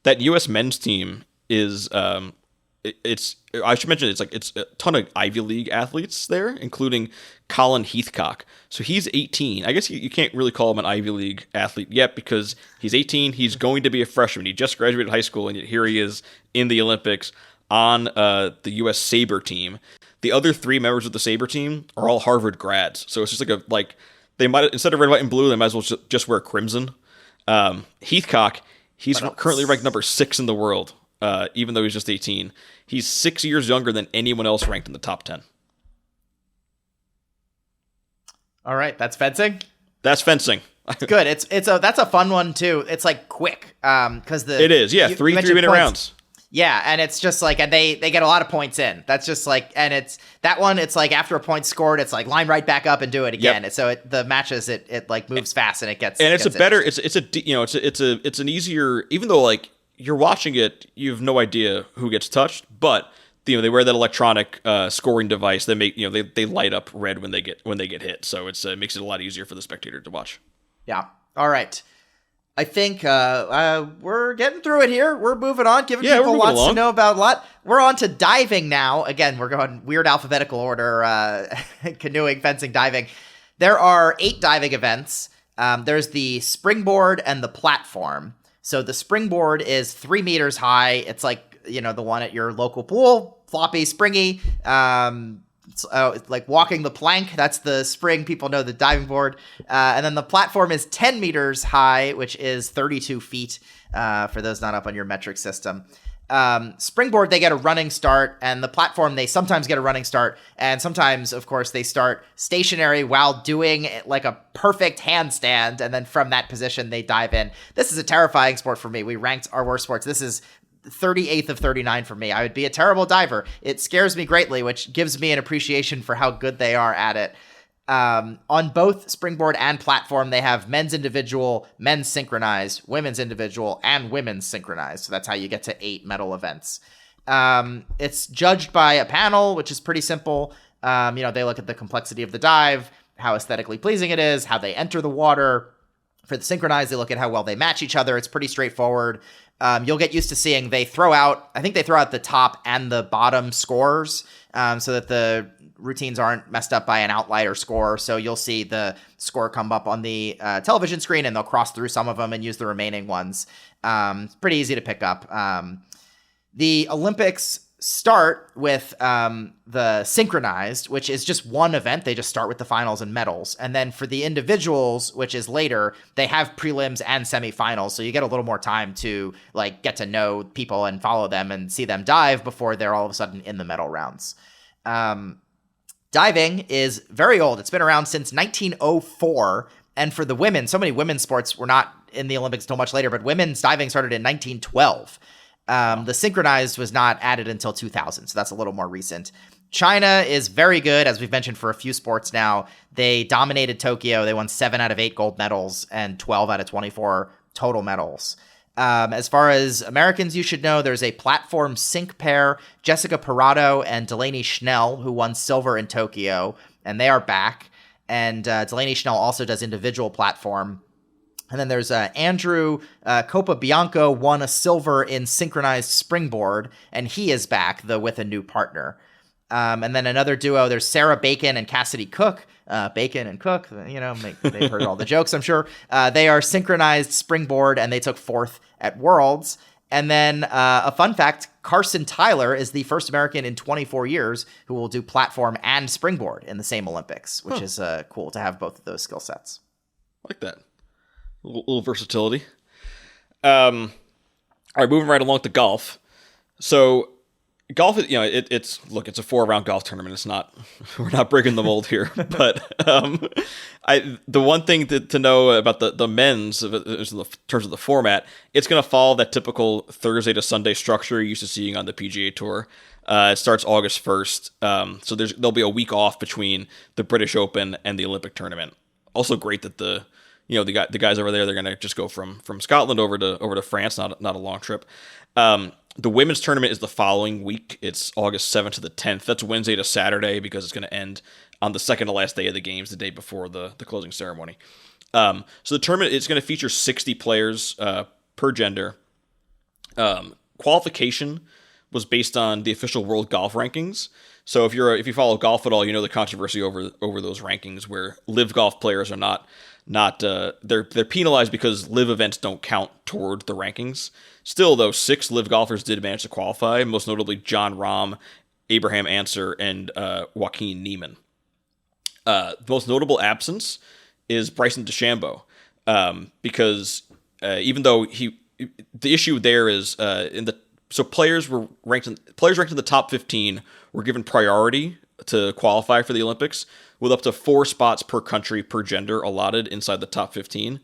That U.S. men's team is I should mention it's a ton of Ivy League athletes there, including Colin Heathcock. So he's 18. I guess you can't really call him an Ivy League athlete yet because he's 18. He's going to be a freshman. He just graduated high school, and yet here he is in the Olympics on the U.S. Sabre team. The other 3 members of the Sabre team are all Harvard grads. So it's just they might, instead of red, white, and blue, they might as well just wear crimson. Heathcock, he's currently ranked number 6 in the world. Even though he's just 18. He's 6 years younger than anyone else ranked in the top 10. All right, that's fencing? That's fencing. Good. That's a fun one too. It's quick. Because it is, yeah. 3-minute rounds. Yeah, and it's just and they get a lot of points in. That's just and it's that one. It's after a point scored, it's line right back up and do it again. Yep. So the matches it moves fast and it gets. And it's it's an easier, even though you're watching it, you have no idea who gets touched, but they wear that electronic scoring device that make they light up red when they get hit. So it makes it a lot easier for the spectator to watch. Yeah. All right. I think we're getting through it here. We're moving on, giving people lots to know about a lot. We're on to diving now. Again, we're going weird alphabetical order, canoeing, fencing, diving. There are 8 diving events. There's the springboard and the platform. So the springboard is 3 meters high. It's the one at your local pool, floppy, springy. It's like walking the plank. That's the spring. People know the diving board. And then the platform is 10 meters high, which is 32 feet for those not up on your metric system. Springboard, they get a running start, and the platform, they sometimes get a running start, and sometimes, of course, they start stationary while doing a perfect handstand, and then from that position, they dive in. This is a terrifying sport for me. We ranked our worst sports. This is 38th of 39 for me. I would be a terrible diver. It scares me greatly, which gives me an appreciation for how good they are at it. On both springboard and platform, they have men's individual, men's synchronized, women's individual, and women's synchronized. So that's how you get to 8 medal events. It's judged by a panel, which is pretty simple. They look at the complexity of the dive, how aesthetically pleasing it is, how they enter the water. For the synchronized, they look at how well they match each other. It's pretty straightforward. You'll get used to seeing I think they throw out the top and the bottom scores, so that the routines aren't messed up by an outlier score. So you'll see the score come up on the television screen, and they'll cross through some of them and use the remaining ones. It's pretty easy to pick up. The Olympics start with the synchronized, which is just one event. They just start with the finals and medals. And then for the individuals, which is later, they have prelims and semifinals. So you get a little more time to like get to know people and follow them and see them dive before they're all of a sudden in the medal rounds. Diving is very old. It's been around since 1904. And for the women, so many women's sports were not in the Olympics until much later, but women's diving started in 1912. The synchronized was not added until 2000, so that's a little more recent. China is very good, as we've mentioned for a few sports now. They dominated Tokyo. They won 7 out of 8 gold medals and 12 out of 24 total medals. As far as Americans, you should know there's a platform sync pair, Jessica Parado and Delaney Schnell, who won silver in Tokyo, and they are back. And Delaney Schnell also does individual platform. And then there's Andrew Copabianco won a silver in synchronized springboard, and he is back, though with a new partner. And then another duo, there's Sarah Bacon and Cassidy Cook. Bacon and Cook, they've heard all the jokes, I'm sure. They are synchronized springboard, and they took 4th at Worlds. And then a fun fact, Carson Tyler is the first American in 24 years who will do platform and springboard in the same Olympics, which is cool to have both of those skill sets. I like that. A little versatility. All right, moving right along to golf. So golf, it's a 4-round golf tournament. It's not, we're not breaking the mold here. But the one thing to know about the men's, in terms of the format, it's going to follow that typical Thursday to Sunday structure you're used to seeing on the PGA Tour. It starts August 1st. So there'll be a week off between the British Open and the Olympic tournament. Also great that the guys over there, they're going to just go from Scotland over to France, not a long trip. The women's tournament is the following week. It's August 7th to the 10th. That's Wednesday to Saturday because it's going to end on the second to last day of the games, the day before the closing ceremony. So the tournament, it's going to feature 60 players per gender. Qualification was based on the official world golf rankings. So if you follow golf at all, you know the controversy over those rankings where live golf players are not they're penalized because live events don't count toward the rankings. Still, though, 6 live golfers did manage to qualify, most notably John Rahm, Abraham Ancer, and Joaquin Niemann. The most notable absence is Bryson DeChambeau, because even though the issue there is players ranked in the top 15 were given priority to qualify for the Olympics, with up to 4 spots per country per gender allotted inside the top 15.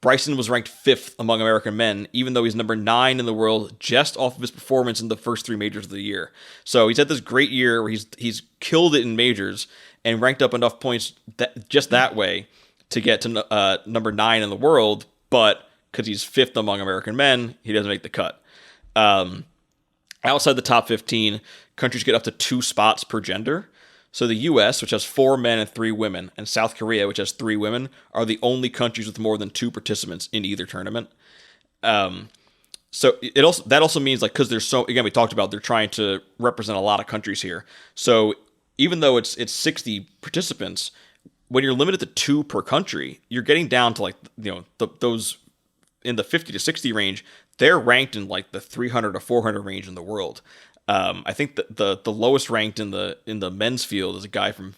Bryson was ranked 5th among American men, even though he's number 9 in the world, just off of his performance in the first 3 majors of the year. So he's had this great year where he's killed it in majors and ranked up enough points that way to get to number 9 in the world, but because he's 5th among American men, he doesn't make the cut. Outside the top 15, countries get up to 2 spots per gender. So the U.S., which has 4 men and 3 women, and South Korea, which has 3 women, are the only countries with more than 2 participants in either tournament. So that also means, like, because we talked about they're trying to represent a lot of countries here. So even though it's 60 participants, when you're limited to 2 per country, you're getting down to those in the 50 to 60 range. They're ranked in like the 300 to 400 range in the world. I think that the lowest ranked in the men's field is a guy from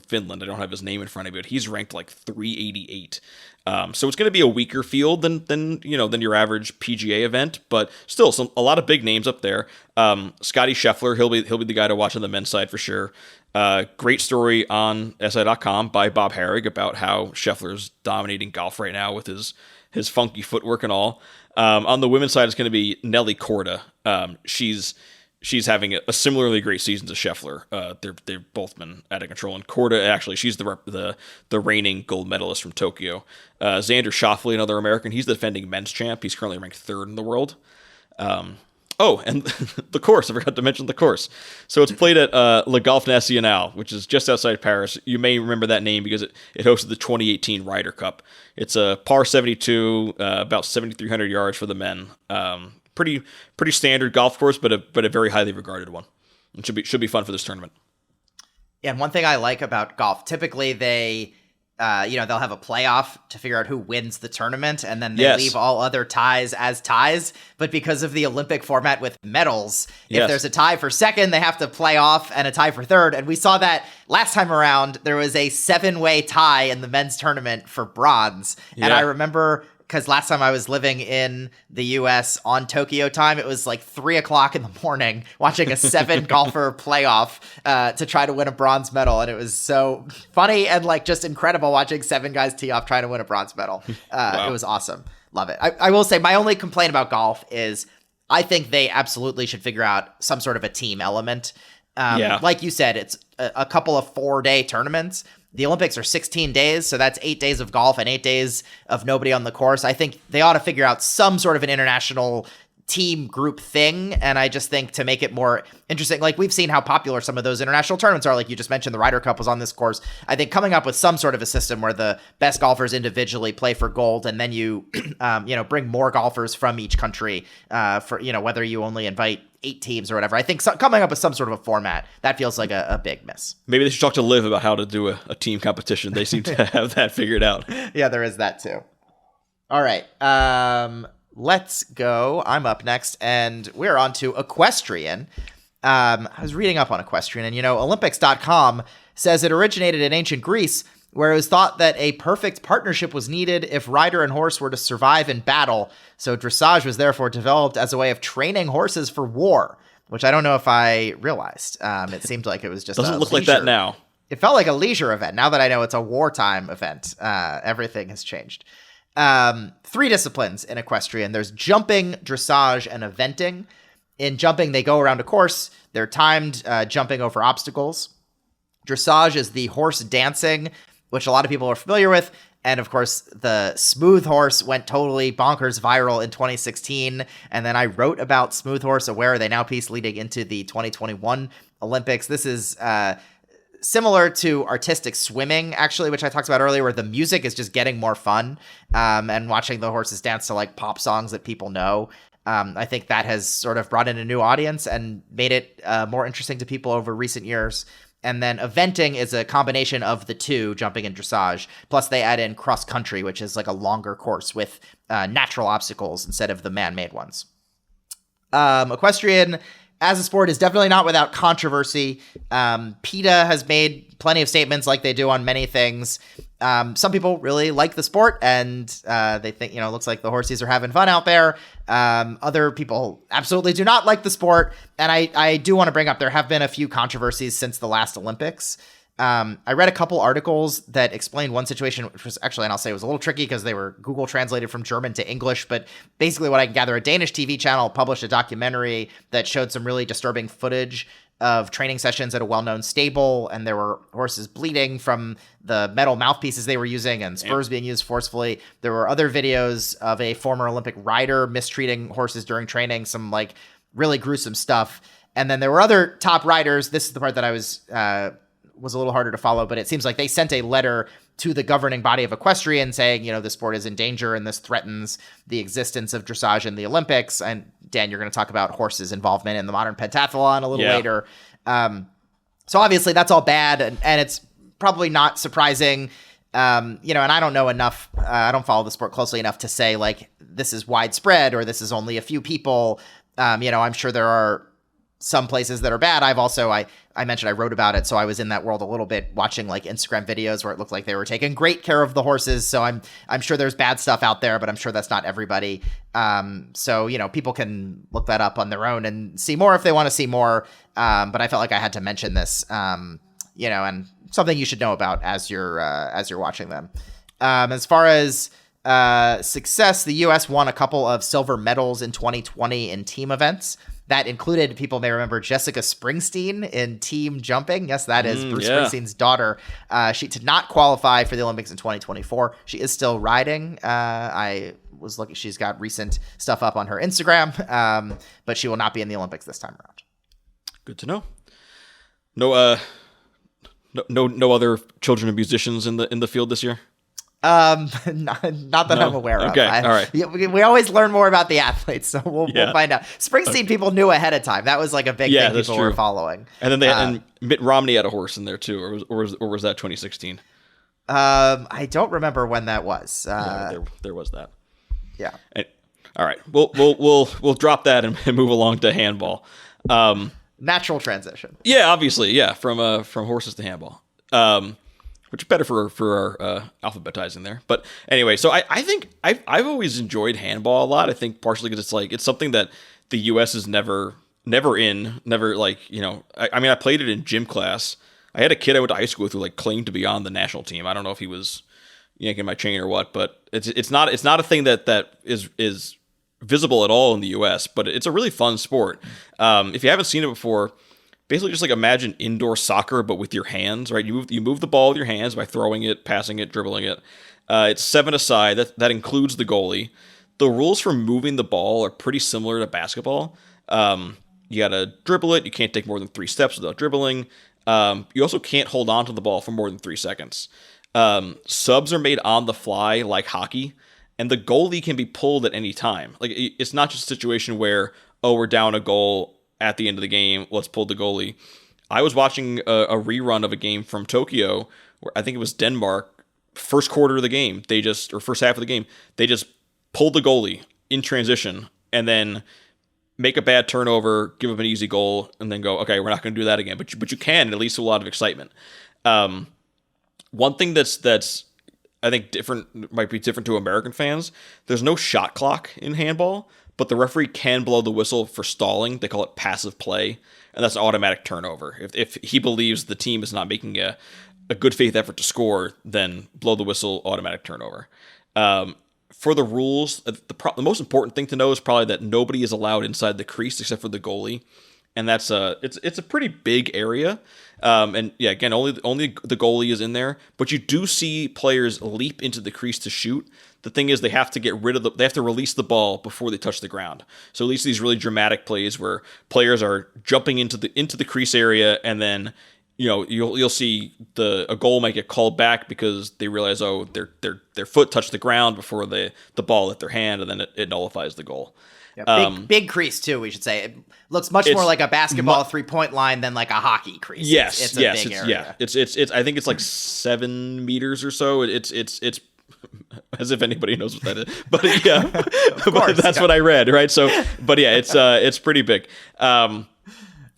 Finland. I don't have his name in front of me, but he's ranked like 388. So it's going to be a weaker field than your average PGA event, but still a lot of big names up there. Scotty Scheffler, he'll be the guy to watch on the men's side for sure. Great story on SI.com by Bob Harrig about how Scheffler's dominating golf right now with his funky footwork and all. On the women's side, it's going to be Nelly Korda. She's having a similarly great season to Scheffler. They've both been out of control. And Korda, actually, she's the reigning gold medalist from Tokyo. Xander Schauffele, another American, he's the defending men's champ. He's currently ranked 3rd in the world. And the course, I forgot to mention the course. So it's played at Le Golf National, which is just outside Paris. You may remember that name because it hosted the 2018 Ryder Cup. It's a par 72, about 7,300 yards for the men. Pretty standard golf course, but a very highly regarded one. It should be fun for this tournament. And one thing I like about golf, typically they'll have a playoff to figure out who wins the tournament, and then they leave all other ties as ties. But because of the Olympic format with medals, if there's a tie for second, they have to play off, and a tie for third. And we saw that last time around. There was a 7-way tie in the men's tournament for bronze. And I remember, because last time I was living in the U.S. on Tokyo time, it was like 3 o'clock in the morning watching a 7-golfer playoff to try to win a bronze medal. And it was so funny and like just incredible watching 7 guys tee off trying to win a bronze medal. Wow. It was awesome. Love it. I will say my only complaint about golf is I think they absolutely should figure out some sort of a team element. Like you said, it's a couple of 4-day tournaments. The Olympics are 16 days, so that's 8 days of golf and 8 days of nobody on the course. I think they ought to figure out some sort of an international team group thing, and I just think to make it more interesting, like we've seen how popular some of those international tournaments are, like you just mentioned, the Ryder Cup was on this course. I think coming up with some sort of a system where the best golfers individually play for gold, and then you, bring more golfers from each country for, whether you only invite 8 teams or whatever. I think coming up with some sort of a format, that feels like a big miss. Maybe they should talk to Liv about how to do a team competition. They seem to have that figured out. Yeah, there is that too. All right. Let's go. I'm up next, and we're on to Equestrian. I was reading up on Equestrian, and, Olympics.com says it originated in ancient Greece, where it was thought that a perfect partnership was needed if rider and horse were to survive in battle. So dressage was therefore developed as a way of training horses for war, which I don't know if I realized. It seemed like it was just doesn't look like that now. It felt like a leisure event. Now that I know it's a wartime event, everything has changed. 3 disciplines in equestrian. There's jumping, dressage, and eventing. In jumping, they go around a course. They're timed jumping over obstacles. Dressage is the horse dancing, which a lot of people are familiar with. And of course, the Smooth Horse went totally bonkers viral in 2016. And then I wrote about Smooth Horse, a Where Are They Now piece leading into the 2021 Olympics. This is similar to artistic swimming, actually, which I talked about earlier, where the music is just getting more fun, and watching the horses dance to like pop songs that people know. I think that has sort of brought in a new audience and made it more interesting to people over recent years. And then eventing is a combination of the two, jumping and dressage. Plus they add in cross country, which is like a longer course with natural obstacles instead of the man-made ones. Equestrian as a sport is definitely not without controversy. PETA has made plenty of statements like they do on many things. Some people really like the sport and they think, it looks like the horses are having fun out there. Other people absolutely do not like the sport. And I do want to bring up, there have been a few controversies since the last Olympics. I read a couple articles that explained one situation, which was actually, and I'll say it was a little tricky because they were Google translated from German to English, but basically what I can gather, a Danish TV channel published a documentary that showed some really disturbing footage of training sessions at a well-known stable, and there were horses bleeding from the metal mouthpieces they were using and spurs being used forcefully. There were other videos of a former Olympic rider mistreating horses during training, some like really gruesome stuff. And then there were other top riders. This is the part that I was a little harder to follow, but it seems like they sent a letter to the governing body of equestrian saying, the sport is in danger and this threatens the existence of dressage in the Olympics. And Dan, you're going to talk about horses' involvement in the modern pentathlon a little later. So obviously that's all bad and it's probably not surprising. And I don't know enough, I don't follow the sport closely enough to say like, this is widespread or this is only a few people. I'm sure there are some places that are bad. I mentioned I wrote about it, so I was in that world a little bit, watching like Instagram videos where it looked like they were taking great care of the horses. So I'm sure there's bad stuff out there, but I'm sure that's not everybody. So people can look that up on their own and see more if they want to see more. But I felt like I had to mention this, and something you should know about as you're watching them. As far as success, the U.S. won a couple of silver medals in 2020 in team events. That included, people may remember, Jessica Springsteen in team jumping. Yes, that is Bruce Springsteen's daughter. She did not qualify for the Olympics in 2024. She is still riding. I was looking; she's got recent stuff up on her Instagram, but she will not be in the Olympics this time around. Good to know. No other children of musicians in the field this year. Not that No? I'm aware of. Okay, all right. We always learn more about the athletes, so we'll find out. Springsteen people knew ahead of time. That was like a big thing people were following. And then and Mitt Romney had a horse in there too, or was that 2016? I don't remember when that was. There was that. Yeah. All right, we'll drop that and move along to handball. Natural transition. Yeah, obviously, yeah, from horses to handball. Which is better for our alphabetizing there. But anyway, so I think I've always enjoyed handball a lot. I think partially because it's something that the U.S. is never like, you know. I mean, I played it in gym class. I had a kid I went to high school with who like claimed to be on the national team. I don't know if he was yanking my chain or what, but it's not a thing that is visible at all in the U.S. But it's a really fun sport. If you haven't seen it before, basically just like imagine indoor soccer but with your hands, right? You move the ball with your hands by throwing it, passing it, dribbling it. It's 7-a-side. That includes the goalie. The rules for moving the ball are pretty similar to basketball. You gotta dribble it. You can't take more than 3 steps without dribbling. You also can't hold on to the ball for more than 3 seconds. Subs are made on the fly like hockey. And the goalie can be pulled at any time. Like, it's not just a situation where, we're down a goal at the end of the game, let's pull the goalie. I was watching a rerun of a game from Tokyo, where I think it was Denmark, first quarter of the game, or first half of the game, they just pulled the goalie in transition, and then make a bad turnover, give up an easy goal, and then go, okay, we're not going to do that again. But you can, at least a lot of excitement. One thing that's I think might be different to American fans. There's no shot clock in handball, but the referee can blow the whistle for stalling. They call it passive play, and that's an automatic turnover. If he believes the team is not making a good faith effort to score, then blow the whistle, automatic turnover. For the rules, the most important thing to know is probably that nobody is allowed inside the crease except for the goalie, and that's it's a pretty big area. And yeah, again, only the goalie is in there, but you do see players leap into the crease to shoot. The thing is, they have to they have to release the ball before they touch the ground. So at least these really dramatic plays where players are jumping into the crease area, and then, you know, you'll see a goal might get called back because they realize, their foot touched the ground before the ball hit their hand, and then it nullifies the goal. Yeah, big crease too, we should say. It looks much more like a basketball 3-point line than like a hockey crease. Yes, it's a big area. Yeah, it's I think it's like 7 meters or so. It's as if anybody knows what that is, but yeah, but that's what I read, right? So, but yeah, it's pretty big.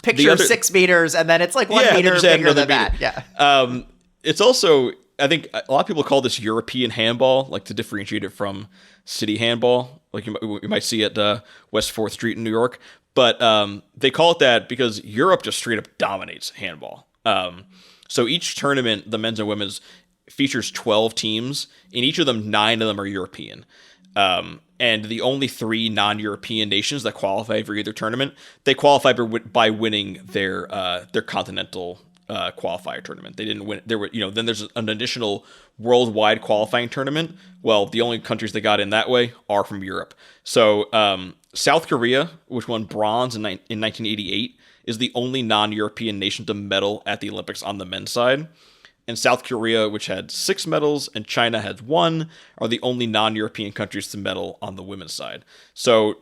Picture 6 meters, and then it's like 1 meter bigger than that. Yeah. It's also, I think a lot of people call this European handball, like to differentiate it from city handball, like you might see at West 4th Street in New York. But they call it that because Europe just straight up dominates handball. So each tournament, the men's and women's, features 12 teams. In each of them, 9 of them are European. And the only 3 non-European nations that qualify for either tournament, they qualify by winning their continental qualifier tournament. They didn't win. Then there's an additional worldwide qualifying tournament. Well, the only countries that got in that way are from Europe. So South Korea, which won bronze in 1988, is the only non-European nation to medal at the Olympics on the men's side. And South Korea, which had 6 medals, and China had 1, are the only non-European countries to medal on the women's side. So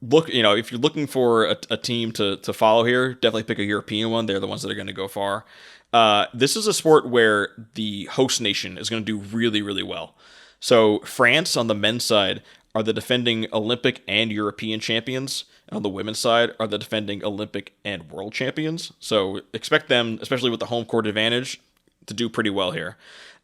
look, if you're looking for a team to follow here, definitely pick a European one. They're the ones that are going to go far. This is a sport where the host nation is going to do really, really well. So France on the men's side are the defending Olympic and European champions. On the women's side are the defending Olympic and world champions. So expect them, especially with the home court advantage, to do pretty well here.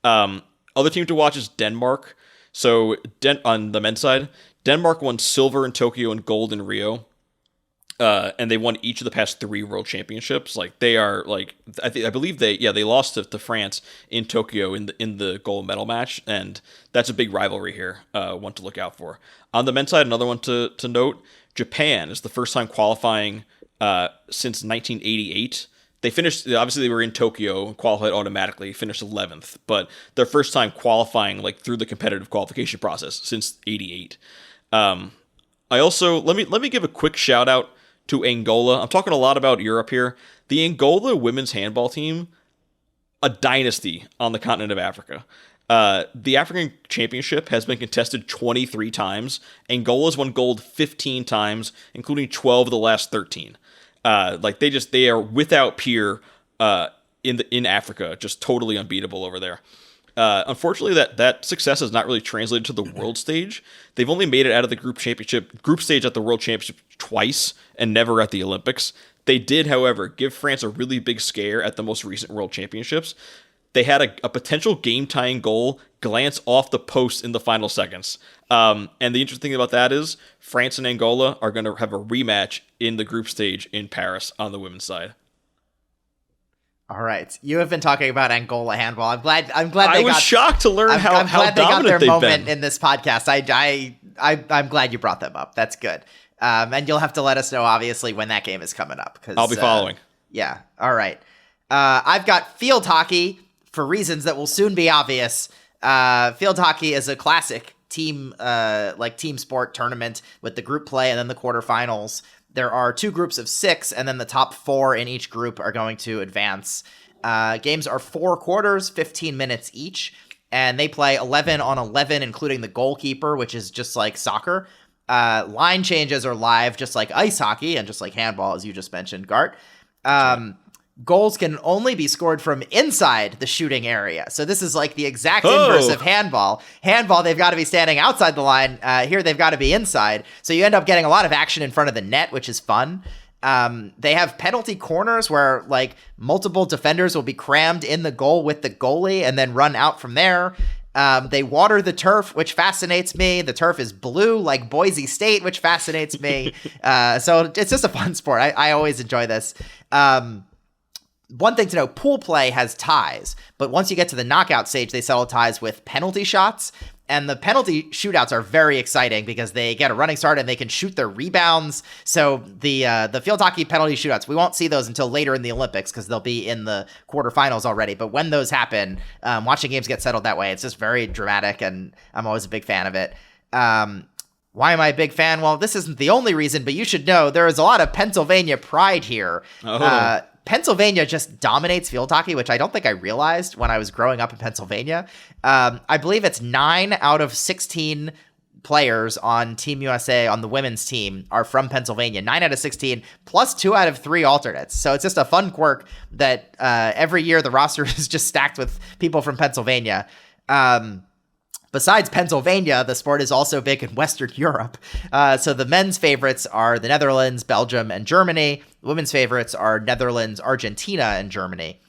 Other team to watch is Denmark. So on the men's side, Denmark won silver in Tokyo and gold in Rio. And they won each of the past 3 world championships. Like, they are like, I believe they lost to France in Tokyo in the gold medal match, and that's a big rivalry here. One to look out for. On the men's side, another one to note: Japan is the first time qualifying since 1988. They finished, obviously they were in Tokyo, qualified automatically, finished 11th, but their first time qualifying like through the competitive qualification process since 88. I also, let me give a quick shout out to Angola. I'm talking a lot about Europe here. The Angola women's handball team, a dynasty on the continent of Africa. The African Championship has been contested 23 times. Angola's won gold 15 times, including 12 of the last 13. They are without peer in Africa, just totally unbeatable over there. Unfortunately, that success has not really translated to the world stage. They've only made it out of the group stage at the World Championship twice, and never at the Olympics. They did, however, give France a really big scare at the most recent World Championships. They had a potential game-tying goal glance off the post in the final seconds. And the interesting thing about that is France and Angola are going to have a rematch in the group stage in Paris on the women's side. All right, you have been talking about Angola handball. I'm glad. I was shocked to learn how glad they got dominant their they've moment been in this podcast. I'm glad you brought them up. That's good. And you'll have to let us know, obviously, when that game is coming up. I'll be following. Yeah. All right. I've got field hockey for reasons that will soon be obvious. Field hockey is a classic team sport tournament with the group play and then the quarterfinals. There are 2 groups of 6, and then the top 4 in each group are going to advance. Games are 4 quarters, 15 minutes each, and they play 11 on 11, including the goalkeeper, which is just like soccer. Line changes are live, just like ice hockey, and just like handball, as you just mentioned, Gart. Goals can only be scored from inside the shooting area. So this is like the exact inverse of handball. Handball, they've got to be standing outside the line. Here, they've got to be inside. So you end up getting a lot of action in front of the net, which is fun. They have penalty corners where like multiple defenders will be crammed in the goal with the goalie and then run out from there. They water the turf, which fascinates me. The turf is blue like Boise State, which fascinates me. So it's just a fun sport. I always enjoy this. One thing to know, pool play has ties, but once you get to the knockout stage, they settle ties with penalty shots, and the penalty shootouts are very exciting because they get a running start and they can shoot their rebounds. So the field hockey penalty shootouts, we won't see those until later in the Olympics because they'll be in the quarterfinals already. But when those happen, watching games get settled that way, it's just very dramatic, and I'm always a big fan of it. Why am I a big fan? Well, this isn't the only reason, but you should know there is a lot of Pennsylvania pride here. Pennsylvania just dominates field hockey, which I don't think I realized when I was growing up in Pennsylvania. I believe it's 9 out of 16 players on Team USA on the women's team are from Pennsylvania. 9 out of 16, plus 2 out of 3 alternates. So it's just a fun quirk that every year the roster is just stacked with people from Pennsylvania. Besides Pennsylvania, the sport is also big in Western Europe. So the men's favorites are the Netherlands, Belgium, and Germany. The women's favorites are Netherlands, Argentina, and Germany.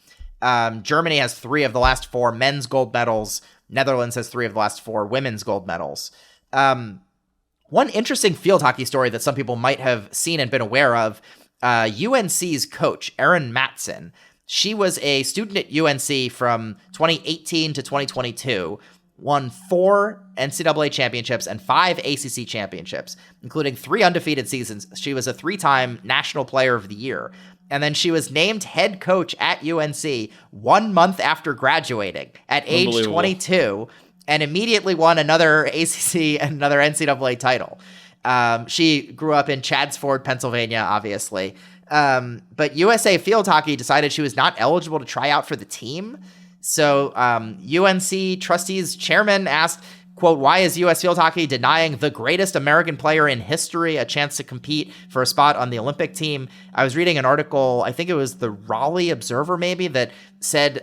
Germany has 3 of the last 4 men's gold medals. Netherlands has 3 of the last 4 women's gold medals. One interesting field hockey story that some people might have seen and been aware of, UNC's coach, Erin Matson. She was a student at UNC from 2018 to 2022, won 4 NCAA championships and 5 ACC championships, including 3 undefeated seasons. She was a 3-time National Player of the Year. And then she was named head coach at UNC 1 month after graduating at age 22 and immediately won another ACC and another NCAA title. She grew up in Chadsford, Pennsylvania, obviously. But USA Field Hockey decided she was not eligible to try out for the team. So UNC trustees chairman asked, quote, "Why is U.S. Field Hockey denying the greatest American player in history a chance to compete for a spot on the Olympic team?" I was reading an article, I think it was the Raleigh Observer maybe, that said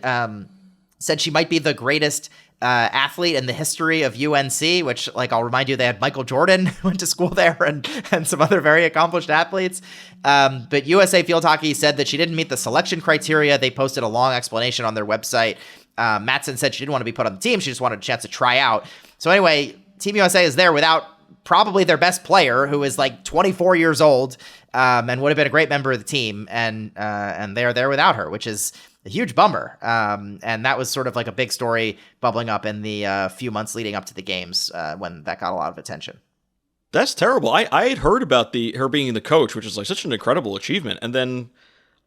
she might be the greatest athlete in the history of UNC, which, like, I'll remind you, they had Michael Jordan went to school there and some other very accomplished athletes. But USA Field Hockey said that she didn't meet the selection criteria. They posted a long explanation on their website. Matson said she didn't want to be put on the team. She just wanted a chance to try out. So anyway, Team USA is there without probably their best player, who is like 24 years old, and would have been a great member of the team. And they're there without her, which is a huge bummer. And that was sort of like a big story bubbling up in the few months leading up to the games when that got a lot of attention. That's terrible. I had heard about her being the coach, which is like such an incredible achievement. And then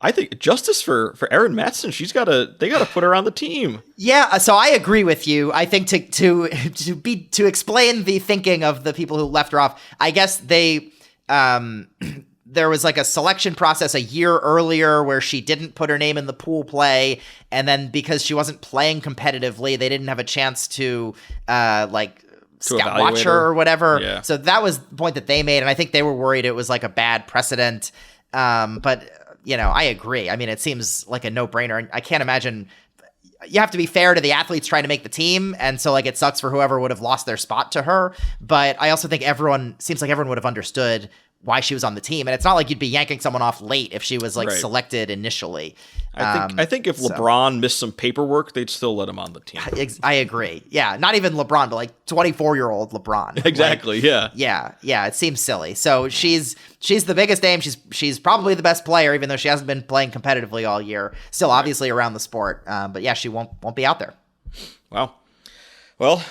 I think justice for Erin Matson. They gotta put her on the team. Yeah, so I agree with you. I think to explain the thinking of the people who left her off, I guess they there was like a selection process a year earlier where she didn't put her name in the pool play. And then because she wasn't playing competitively, they didn't have a chance to scout watch her or whatever. Yeah. So that was the point that they made. And I think they were worried it was like a bad precedent. But I agree. I mean, it seems like a no-brainer. I can't imagine. You have to be fair to the athletes trying to make the team. And so it sucks for whoever would have lost their spot to her. But I also think seems like everyone would have understood why she was on the team. And it's not like you'd be yanking someone off late if she was selected initially. I think if LeBron missed some paperwork, they'd still let him on the team. I agree. Yeah. Not even LeBron, but 24-year-old LeBron. Exactly. Yeah. Yeah. It seems silly. So she's the biggest name. She's probably the best player, even though she hasn't been playing competitively all year. Still obviously around the sport. But yeah, she won't be out there. Wow. Well,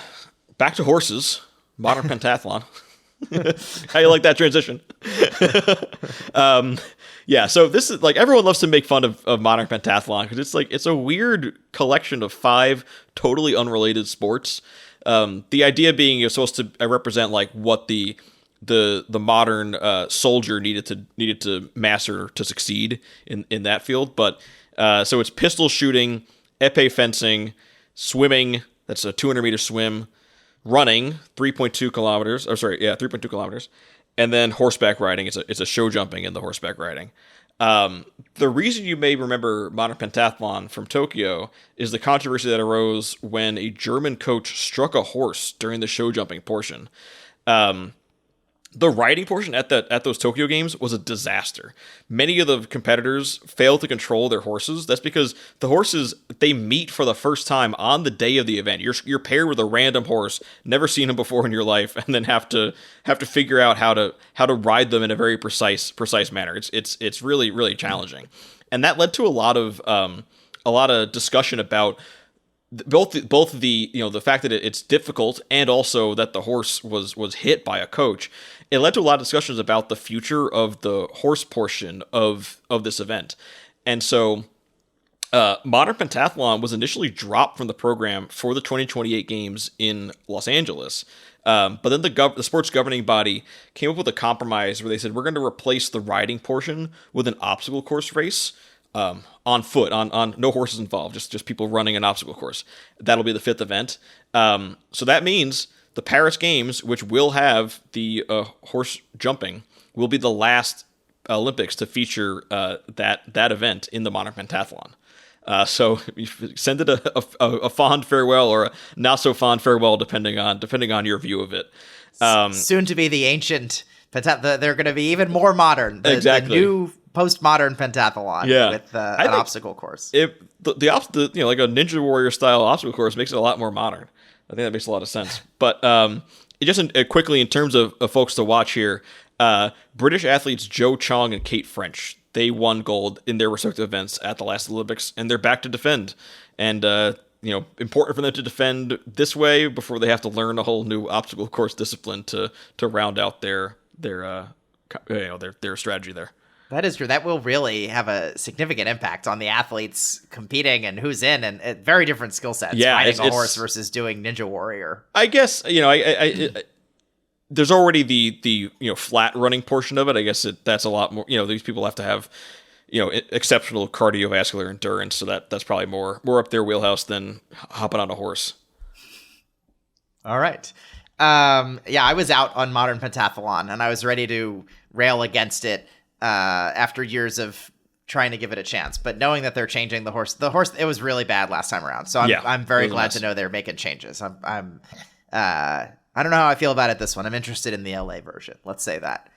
back to horses. Modern pentathlon. How you like that transition? So this is everyone loves to make fun of modern pentathlon because it's a weird collection of 5 totally unrelated sports. The idea being you're supposed to represent what the modern soldier needed to master to succeed in that field. But so it's pistol shooting, épée fencing, swimming. That's a 200-meter swim. Running 3.2 kilometers, and then horseback riding. It's a show jumping in the horseback riding. The reason you may remember modern pentathlon from Tokyo is the controversy that arose when a German coach struck a horse during the show jumping portion. The riding portion at those Tokyo games was a disaster. Many of the competitors failed to control their horses. That's because the horses, they meet for the first time on the day of the event. You're paired with a random horse, never seen him before in your life, and then have to figure out how to ride them in a very precise manner. It's really, really challenging. And that led to a lot of discussion about both the fact that it's difficult and also that the horse was hit by a coach. It led to a lot of discussions about the future of the horse portion of this event. And so modern pentathlon was initially dropped from the program for the 2028 games in Los Angeles. But then the sports governing body came up with a compromise where they said, we're going to replace the riding portion with an obstacle course race. On foot, on no horses involved, just people running an obstacle course. That'll be the 5th event. So that means the Paris Games, which will have the horse jumping, will be the last Olympics to feature that event in the modern pentathlon. So you send it a fond farewell or a not so fond farewell, depending on your view of it. Soon to be the ancient pentathlon. They're going to be even more modern. Exactly. The new postmodern pentathlon with an obstacle course. If the like a Ninja Warrior style obstacle course makes it a lot more modern. I think that makes a lot of sense. But quickly in terms of folks to watch here, British athletes Joe Chong and Kate French, they won gold in their respective events at the last Olympics, and they're back to defend. And important for them to defend this way before they have to learn a whole new obstacle course discipline to round out their strategy there. That is true. That will really have a significant impact on the athletes competing and who's in, and very different skill sets. Yeah, riding a horse versus doing Ninja Warrior. I guess there's already the flat running portion of it. I guess that's a lot more. These people have to have exceptional cardiovascular endurance, so that's probably more up their wheelhouse than hopping on a horse. All right. I was out on modern pentathlon, and I was ready to rail against it. After years of trying to give it a chance, but knowing that they're changing the horse, it was really bad last time around. So I'm very glad to know they're making changes. I don't know how I feel about it this one. I'm interested in the LA version. Let's say that.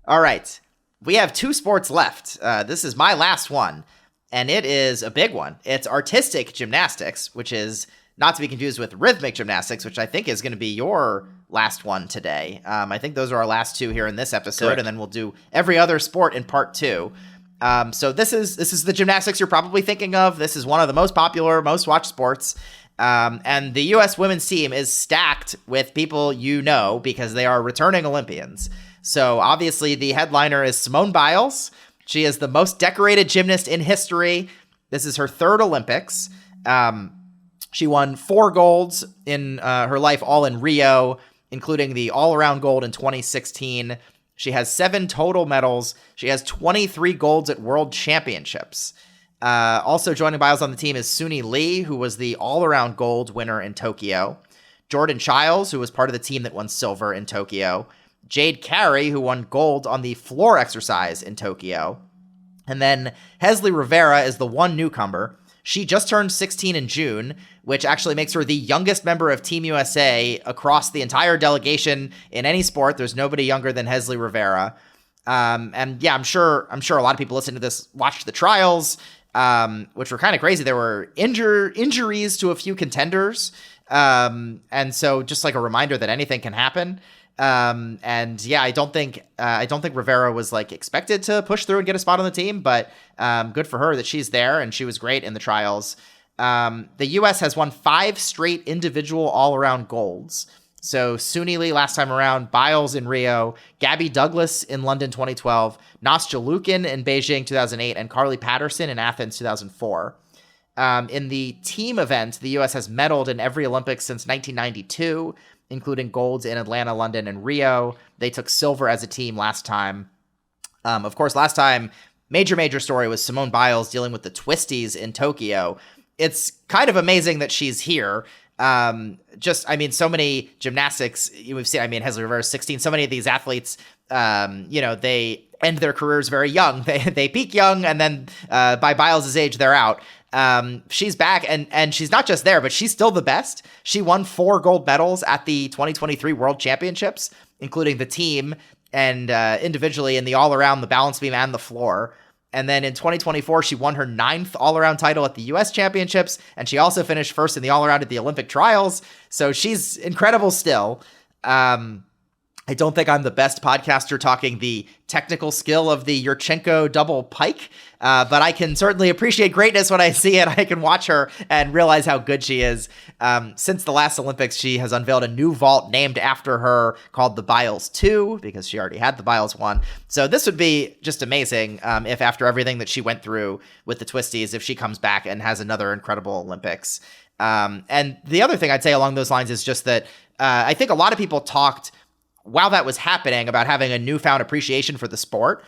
All right. We have 2 sports left. This is my last one, and it is a big one. It's artistic gymnastics, which is not to be confused with rhythmic gymnastics, which I think is going to be your last one today. I think those are our last 2 here in this episode. Correct. And then we'll do every other sport in part 2. So this is the gymnastics you're probably thinking of. This is one of the most popular, most watched sports. And the U.S. women's team is stacked with people because they are returning Olympians. So obviously the headliner is Simone Biles. She is the most decorated gymnast in history. This is her 3rd Olympics. She won 4 golds in her life, all in Rio, including the all-around gold in 2016. She has 7 total medals. She has 23 golds at World Championships. Also joining Biles on the team is Suni Lee, who was the all-around gold winner in Tokyo. Jordan Childs, who was part of the team that won silver in Tokyo. Jade Carey, who won gold on the floor exercise in Tokyo. And then Hesley Rivera is the one newcomer. She just turned 16 in June, which actually makes her the youngest member of Team USA across the entire delegation in any sport. There's nobody younger than Hesley Rivera. And yeah, I'm sure a lot of people listening to this watched the trials, which were kind of crazy. There were injuries to a few contenders. And so just like a reminder that anything can happen. And yeah, I don't think Rivera was like expected to push through and get a spot on the team, but good for her that she's there, and she was great in the trials. The U.S. has won 5 straight individual all-around golds. So Suni Lee last time around, Biles in Rio, Gabby Douglas in London 2012, Nastya Lukin in Beijing 2008, and Carly Patterson in Athens 2004. In the team event, the U.S. has medaled in every Olympics since 1992, including golds in Atlanta, London, and Rio. They took silver as a team last time. Of course, last time, major story was Simone Biles dealing with the twisties in Tokyo. It's kind of amazing that she's here. So many gymnastics, we've seen, Hesley Rivera 16, so many of these athletes, they end their careers very young. They peak young, and then by Biles' age, they're out. She's back, and she's not just there, but she's still the best. She won 4 gold medals at the 2023 World Championships, including the team and individually in the all-around, the balance beam, and the floor. And then in 2024, she won her 9th all-around title at the U.S. Championships, and she also finished first in the all-around at the Olympic trials. So she's incredible still. I don't think I'm the best podcaster talking the technical skill of the Yurchenko double pike, but I can certainly appreciate greatness when I see it. I can watch her and realize how good she is. Since the last Olympics, she has unveiled a new vault named after her called the Biles 2, because she already had the Biles 1. So this would be just amazing if after everything that she went through with the twisties, if she comes back and has another incredible Olympics. And the other thing I'd say along those lines is just that I think a lot of people talked while that was happening about having a newfound appreciation for the sport,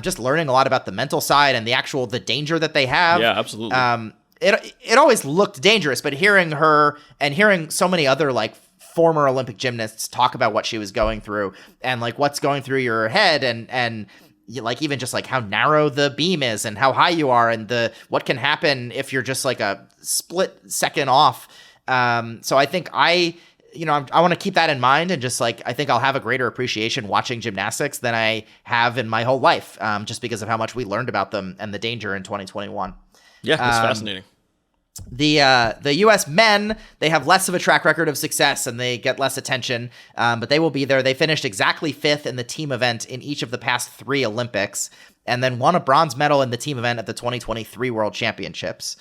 just learning a lot about the mental side and the danger that they have. Yeah, absolutely. It always looked dangerous, but hearing her and hearing so many other like former Olympic gymnasts talk about what she was going through and like what's going through your head and like even just like how narrow the beam is and how high you are and what can happen if you're just like a split second off. So I think I want to keep that in mind, and just like I think I'll have a greater appreciation watching gymnastics than I have in my whole life, just because of how much we learned about them and the danger in 2021. Yeah, it's fascinating. The U.S. men, they have less of a track record of success and they get less attention, but they will be there. They finished exactly 5th in the team event in each of the past 3 Olympics, and then won a bronze medal in the team event at the 2023 World Championships.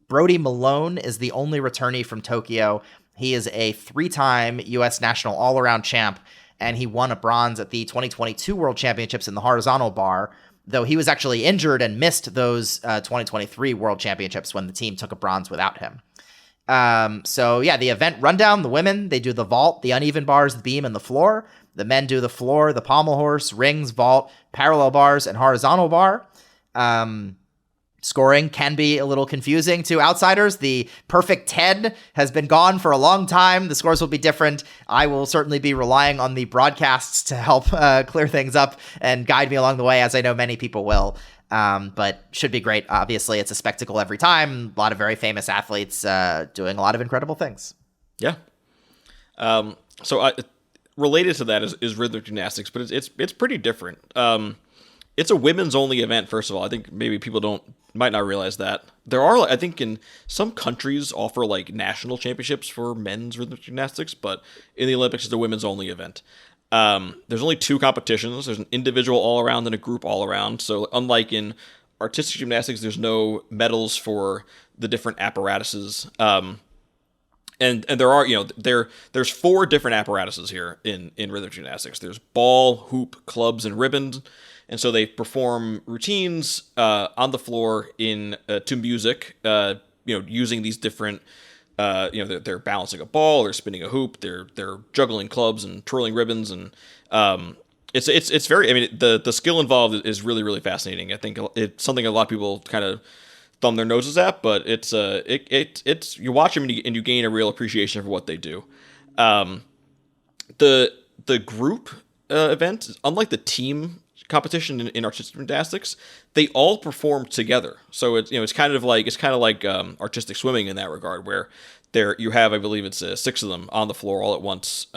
Brody Malone is the only returnee from Tokyo. He is a 3-time U.S. national all-around champ, and he won a bronze at the 2022 World Championships in the horizontal bar, though he was actually injured and missed those 2023 World Championships when the team took a bronze without him. So yeah, the event rundown, the women, they do the vault, the uneven bars, the beam, and the floor. The men do the floor, the pommel horse, rings, vault, parallel bars, and horizontal bar. Scoring can be a little confusing to outsiders. The perfect 10 has been gone for a long time. The scores will be different. I will certainly be relying on the broadcasts to help clear things up and guide me along the way, as I know many people will. But should be great. Obviously, it's a spectacle every time. A lot of very famous athletes doing a lot of incredible things. Yeah. Related to that is rhythmic gymnastics, but it's pretty different. It's a women's only event, first of all. I think maybe people might not realize that. There are, I think, in some countries offer like national championships for men's rhythmic gymnastics, but in the Olympics it's a women's only event. There's only 2 competitions. There's an individual all-around and a group all-around. So unlike in artistic gymnastics, there's no medals for the different apparatuses. And there are, there's 4 different apparatuses here in rhythmic gymnastics. There's ball, hoop, clubs, and ribbons. And so they perform routines on the floor to music, using these different, they're balancing a ball, they're spinning a hoop, they're juggling clubs and twirling ribbons, and It's very. I mean, the skill involved is really really fascinating. I think it's something a lot of people kind of thumb their noses at, but it's you watch them and you gain a real appreciation for what they do. The group event, unlike the team competition in artistic gymnastics, they all perform together. So it's kind of like artistic swimming in that regard, where you have, I believe it's 6 of them on the floor all at once,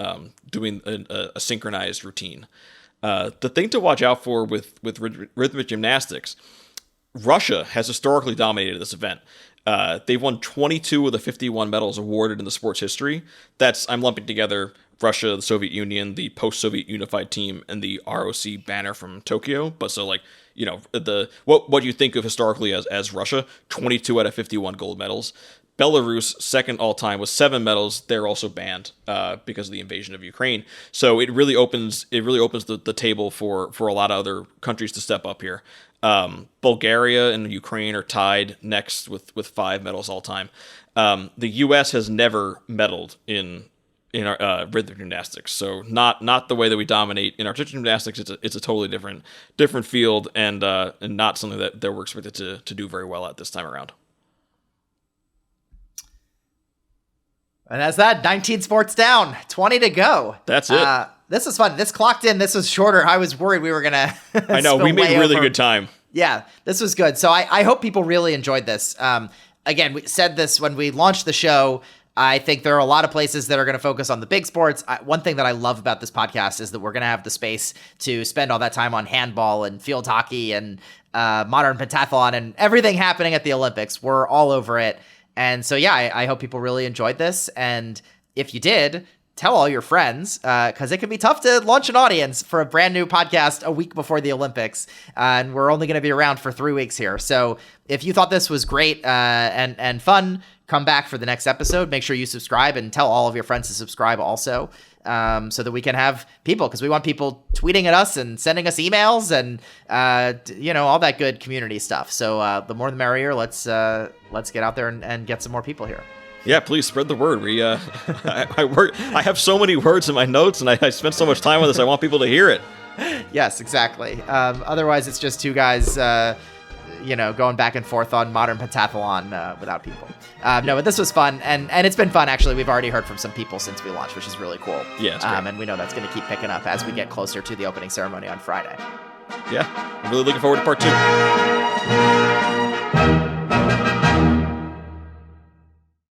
doing a synchronized routine. The thing to watch out for with rhythmic gymnastics, Russia has historically dominated this event. They've won 22 of the 51 medals awarded in the sport's history. I'm lumping together Russia, the Soviet Union, the post-Soviet unified team, and the ROC banner from Tokyo. But so what you think of historically as Russia, 22 out of 51 gold medals. Belarus, second all time, with 7 medals. They're also banned because of the invasion of Ukraine. So it really opens the table for a lot of other countries to step up here. Bulgaria and Ukraine are tied next with 5 medals all time. The U.S. has never medaled in our rhythmic gymnastics, so not the way that we dominate in artistic gymnastics. It's a totally different field, and not something that we're expected to do very well at this time around. And that's that. 19 sports down, 20 to go. That's it. This was fun. This clocked in. This was shorter. I was worried we were going to I know. We made really good time. Yeah, this was good. So I hope people really enjoyed this. Again, we said this when we launched the show. I think there are a lot of places that are going to focus on the big sports. One thing that I love about this podcast is that we're going to have the space to spend all that time on handball and field hockey and modern pentathlon and everything happening at the Olympics. We're all over it. And so, yeah, I hope people really enjoyed this. And if you did, tell all your friends, because it can be tough to launch an audience for a brand new podcast a week before the Olympics. And we're only going to be around for 3 weeks here. So if you thought this was great and fun, come back for the next episode. Make sure you subscribe and tell all of your friends to subscribe also, so that we can have people, because we want people tweeting at us and sending us emails and all that good community stuff. So the more the merrier. Let's get out there and get some more people here. Yeah, please spread the word. We I have so many words in my notes, and I spent so much time on this. I want people to hear it. Yes, exactly. Otherwise, it's just two guys going back and forth on modern pentathlon without people. No, but this was fun, and it's been fun, actually. We've already heard from some people since we launched, which is really cool. Yeah, it's great. And we know that's going to keep picking up as we get closer to the opening ceremony on Friday. Yeah, I'm really looking forward to part 2.